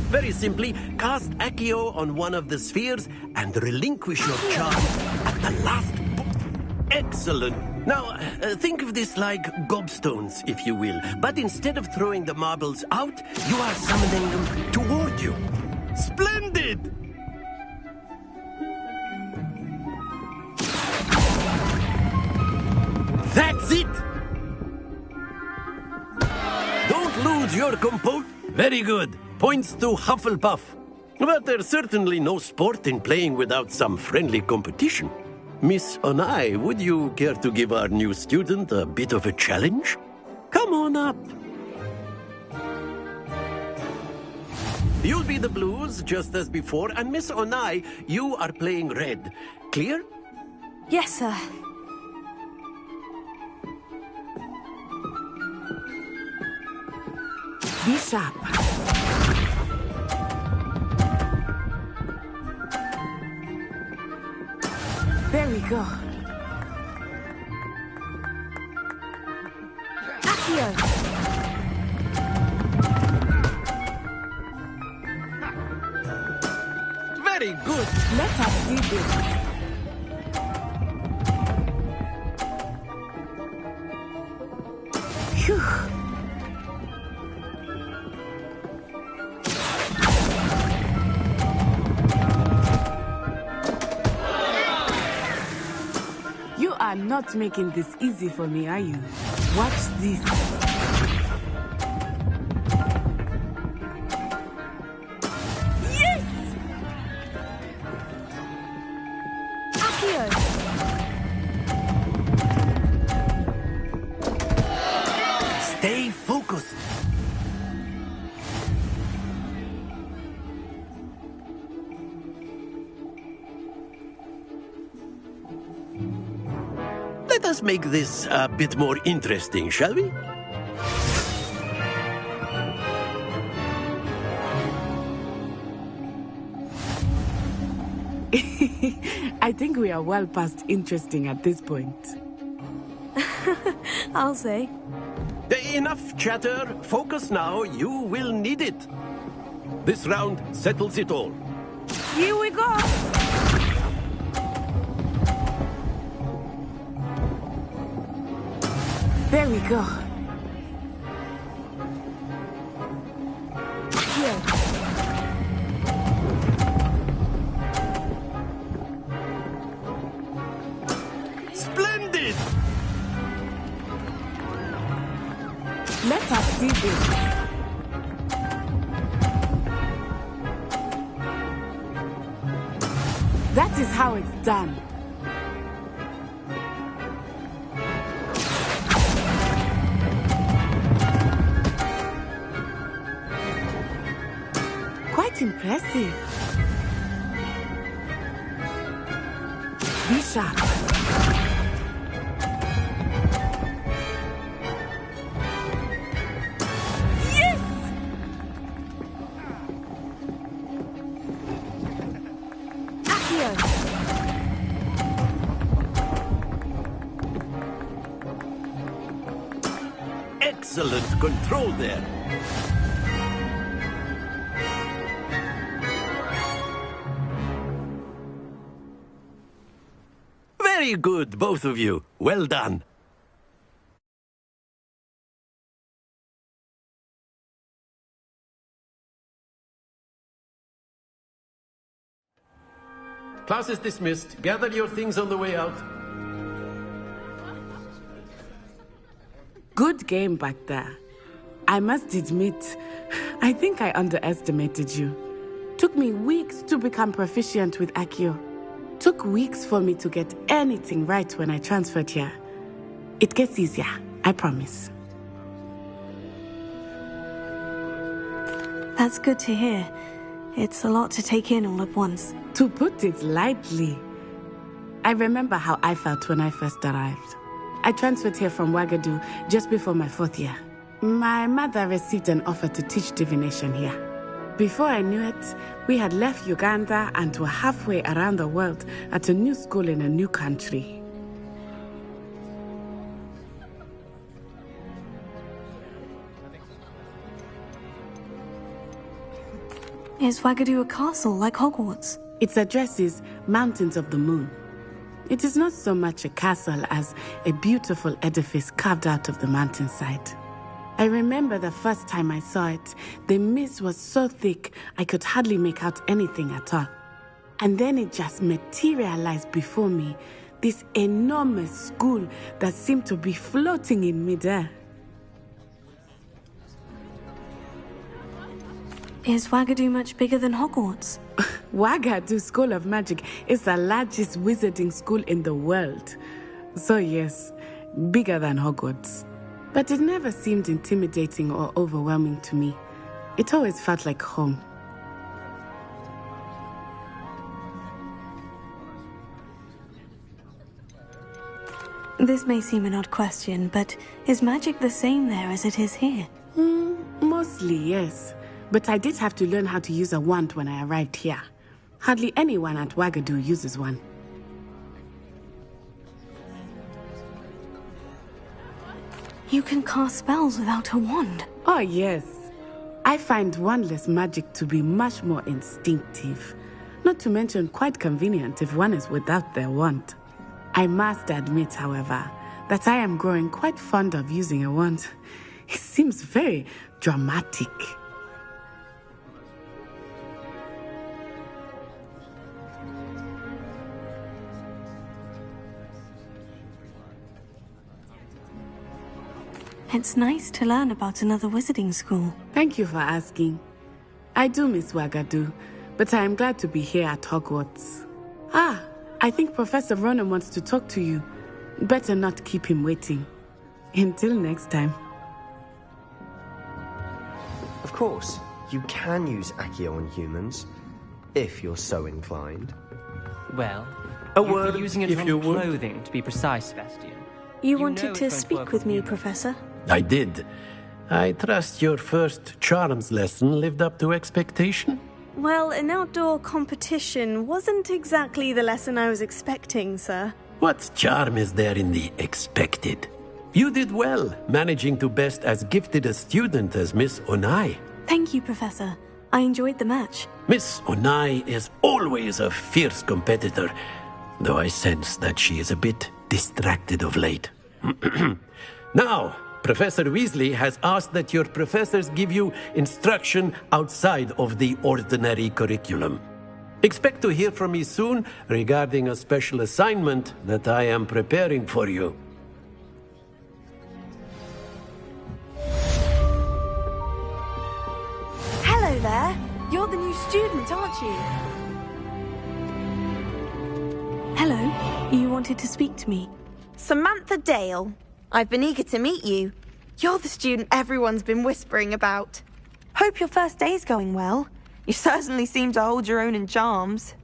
Very simply, cast Accio on one of the spheres and relinquish your charm at the last. Excellent. Now, think of this like gobstones, if you will. But instead of throwing the marbles out, you are summoning them toward you. Splendid! That's it! Don't lose your composure. Very good. Points to Hufflepuff. But there's certainly no sport in playing without some friendly competition. Miss Onai, would you care to give our new student a bit of a challenge? Come on up. You'll be the blues, just as before, and Miss Onai, you are playing red. Clear? Yes, sir. Be sharp. There we go. Accio! Very good. Let us see this. Phew. You are not making this easy for me, are you? Watch this. Yes! Accio! Stay focused. Let us make this a bit more interesting, shall we? I think we are well past interesting at this point. I'll say. Enough chatter. Focus now. You will need it. This round settles it all. Here we go! There we go. Here. Splendid! Let us see this. That is how it's done. Quite impressive. Be sharp. Yes! go. Excellent control there. Very good, both of you. Well done. Class is dismissed. Gather your things on the way out. Good game back there. I must admit, I think I underestimated you. Took me weeks to become proficient with Accio. Took weeks for me to get anything right when I transferred here. It gets easier, I promise. That's good to hear. It's a lot to take in all at once. To put it lightly, I remember how I felt when I first arrived. I transferred here from Wagadu just before my 4th year. My mother received an offer to teach divination here. Before I knew it, we had left Uganda and were halfway around the world at a new school in a new country. Is Wagadu a castle like Hogwarts? Its address is Mountains of the Moon. It is not so much a castle as a beautiful edifice carved out of the mountainside. I remember the first time I saw it, the mist was so thick I could hardly make out anything at all. And then it just materialized before me, this enormous school that seemed to be floating in midair. Is Wagadu much bigger than Hogwarts? Wagadu School of Magic is the largest wizarding school in the world. So yes, bigger than Hogwarts. But it never seemed intimidating or overwhelming to me. It always felt like home. This may seem an odd question, but is magic the same there as it is here? Mostly, yes. But I did have to learn how to use a wand when I arrived here. Hardly anyone at Wagadu uses one. You can cast spells without a wand? Oh, yes. I find wandless magic to be much more instinctive. Not to mention quite convenient if one is without their wand. I must admit, however, that I am growing quite fond of using a wand. It seems very dramatic. It's nice to learn about another wizarding school. Thank you for asking. I do miss Wagadu, but I am glad to be here at Hogwarts. I think Professor Ronan wants to talk to you. Better not keep him waiting. Until next time. Of course, you can use Accio on humans, if you're so inclined. Well, A you'd word, be using it if on you would. clothing, to be precise, Sebastian. You know wanted it's to going to speak work with on me, you. Professor? I did. I trust your first charms lesson lived up to expectation? Well, an outdoor competition wasn't exactly the lesson I was expecting, sir. What charm is there in the expected? You did well, managing to best as gifted a student as Miss Onai. Thank you, Professor. I enjoyed the match. Miss Onai is always a fierce competitor, though I sense that she is a bit distracted of late. Now, Professor Weasley has asked that your professors give you instruction outside of the ordinary curriculum. Expect to hear from me soon regarding a special assignment that I am preparing for you. Hello there. You're the new student, aren't you? Hello. You wanted to speak to me? Samantha Dale. I've been eager to meet you. You're the student everyone's been whispering about. Hope your first day's going well. You certainly seem to hold your own in charms.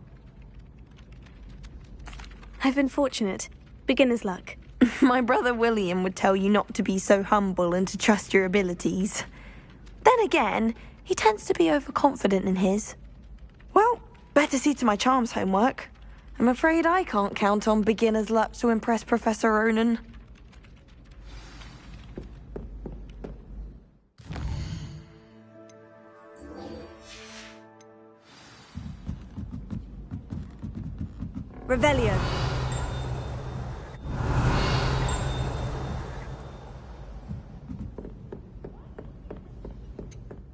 I've been fortunate. Beginner's luck. My brother William would tell you not to be so humble and to trust your abilities. Then again, he tends to be overconfident in his. Well, better see to my charms homework. I'm afraid I can't count on beginner's luck to impress Professor Ronan. Revelio.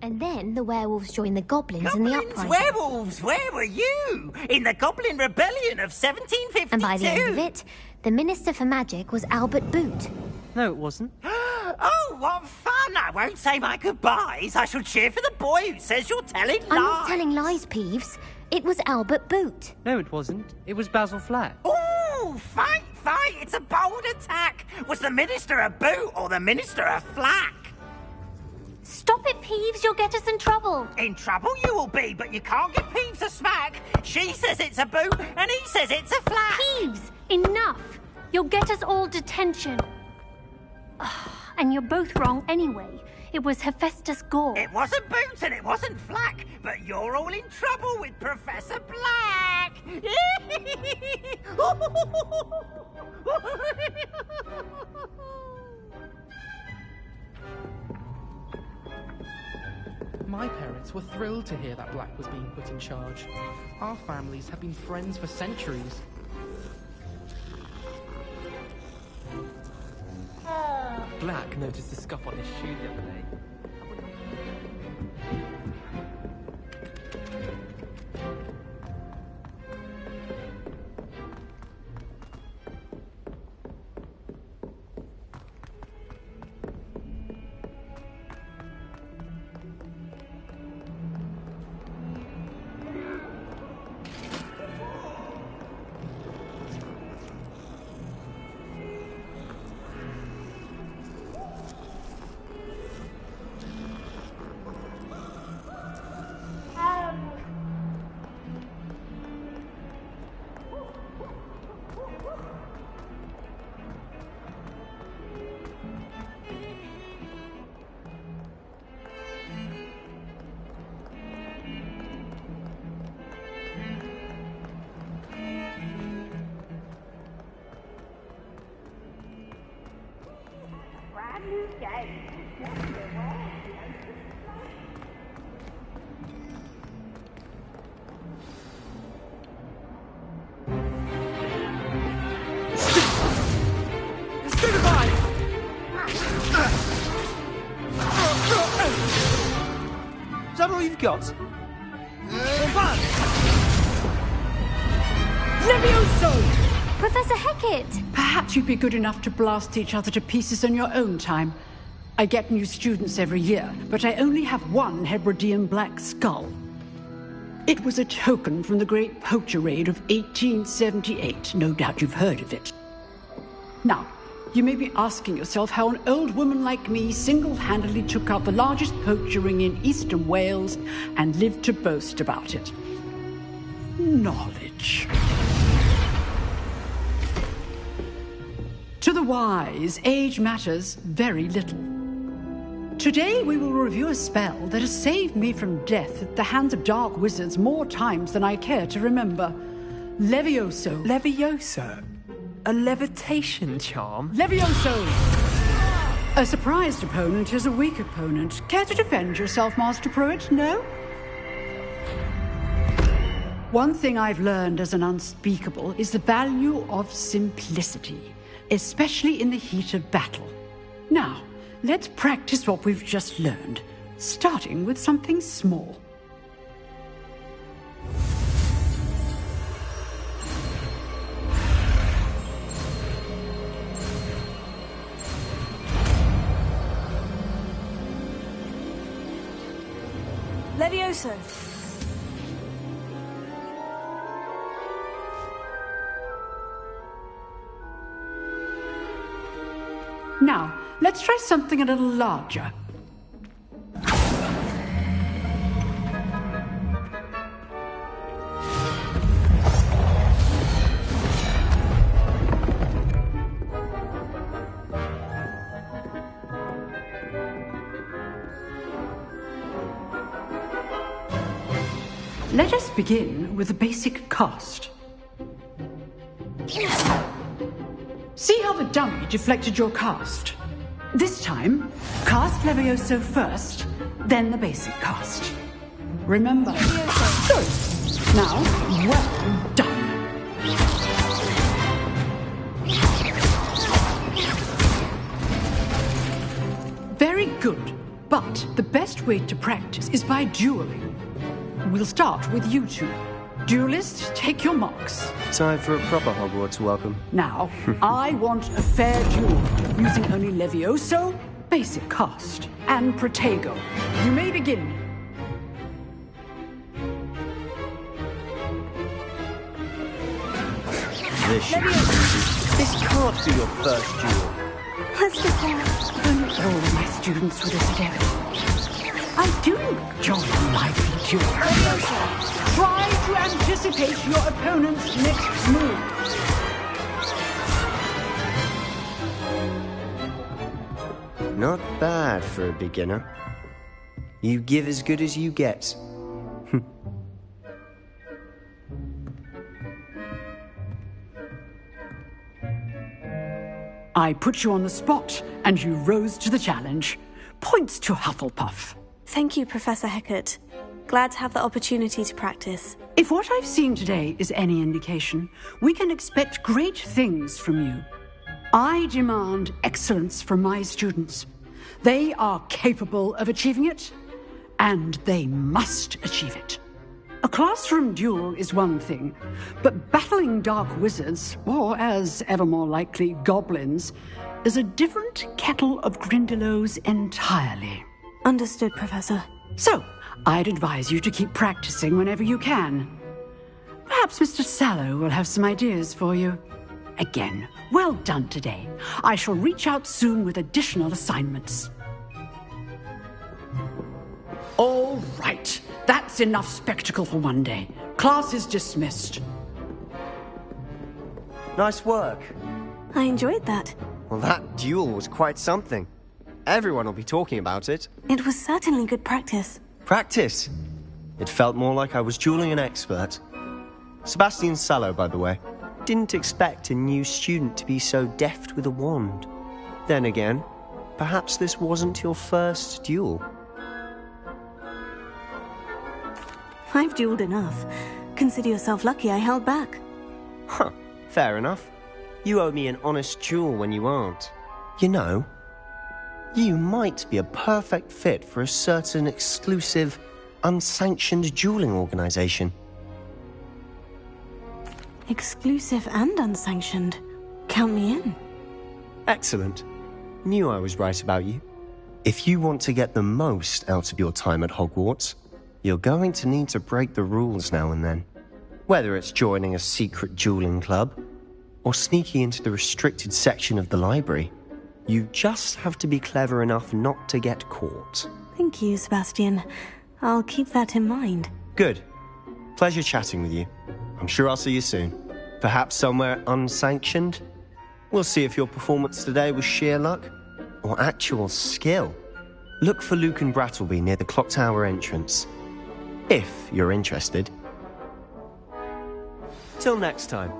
And then the werewolves joined the goblins in the uprising. Werewolves, where were you? In the Goblin Rebellion of 1752? And by the end of it, the Minister for Magic was Albert Boot. No, it wasn't. Oh, what fun! I won't say my goodbyes. I shall cheer for the boy who says you're telling lies. I'm not telling lies, Peeves. It was Albert Boot. No, it wasn't. It was Basil Flack. Ooh, fight! It's a bold attack. Was the Minister a Boot or the Minister a Flack? Stop it, Peeves. You'll get us in trouble. In trouble you will be, but you can't give Peeves a smack. She says it's a Boot, and he says it's a Flack. Peeves, enough. You'll get us all detention. And you're both wrong anyway. It was Hephaestus Gore. It wasn't Boot and it wasn't Flack, but you're all in trouble with Professor Black. My parents were thrilled to hear that Black was being put in charge. Our families have been friends for centuries. Black noticed the scuff on his shoe the other day. Is that all you've got? Levioso! Professor Hecat! Perhaps you'd be good enough to blast each other to pieces in your own time. I get new students every year, but I only have one Hebridean black skull. It was a token from the Great Poacher Raid of 1878. No doubt you've heard of it. Now, you may be asking yourself how an old woman like me single-handedly took out the largest poacher ring in eastern Wales and lived to boast about it. Knowledge. To the wise, age matters very little. Today we will review a spell that has saved me from death at the hands of dark wizards more times than I care to remember. Levioso. Levioso? A levitation charm? Levioso! A surprised opponent is a weak opponent. Care to defend yourself, Master Pruitt? No? One thing I've learned as an unspeakable is the value of simplicity, especially in the heat of battle. Now, let's practice what we've just learned, starting with something small. Levioso. Now, let's try something a little larger. Let us begin with the basic cast. See how the dummy deflected your cast? This time, cast Levioso first, then the basic cast. Remember. Good. Now, well done. Very good. But the best way to practice is by dueling. We'll start with you two. Duelists, take your marks. Time for a proper Hogwarts welcome. Now, I want a fair duel, using only Levioso, basic cast, and Protego. You may begin. This can't be your first duel. Let's just have... All of my students would have said it. I do enjoy a lively duel. Try to anticipate your opponent's next move. Not bad for a beginner. You give as good as you get. I put you on the spot, and you rose to the challenge. Points to Hufflepuff. Thank you, Professor Hecat. Glad to have the opportunity to practice. If what I've seen today is any indication, we can expect great things from you. I demand excellence from my students. They are capable of achieving it, and they must achieve it. A classroom duel is one thing, but battling dark wizards, or as ever more likely, goblins, is a different kettle of Grindylows entirely. Understood, Professor. So, I'd advise you to keep practicing whenever you can. Perhaps Mr. Sallow will have some ideas for you. Again, well done today. I shall reach out soon with additional assignments. All right. That's enough spectacle for one day. Class is dismissed. Nice work. I enjoyed that. Well, that duel was quite something. Everyone will be talking about it. It was certainly good practice. Practice? It felt more like I was dueling an expert. Sebastian Sallow, by the way. Didn't expect a new student to be so deft with a wand. Then again, perhaps this wasn't your first duel. I've dueled enough. Consider yourself lucky I held back. Huh, fair enough. You owe me an honest duel when you aren't. You know, you might be a perfect fit for a certain exclusive, unsanctioned dueling organization. Exclusive and unsanctioned. Count me in. Excellent. Knew I was right about you. If you want to get the most out of your time at Hogwarts, you're going to need to break the rules now and then. Whether it's joining a secret dueling club, or sneaking into the restricted section of the library, you just have to be clever enough not to get caught. Thank you, Sebastian. I'll keep that in mind. Good. Pleasure chatting with you. I'm sure I'll see you soon. Perhaps somewhere unsanctioned? We'll see if your performance today was sheer luck, or actual skill. Look for Luke and Brattleby near the clock tower entrance. If you're interested. Till next time.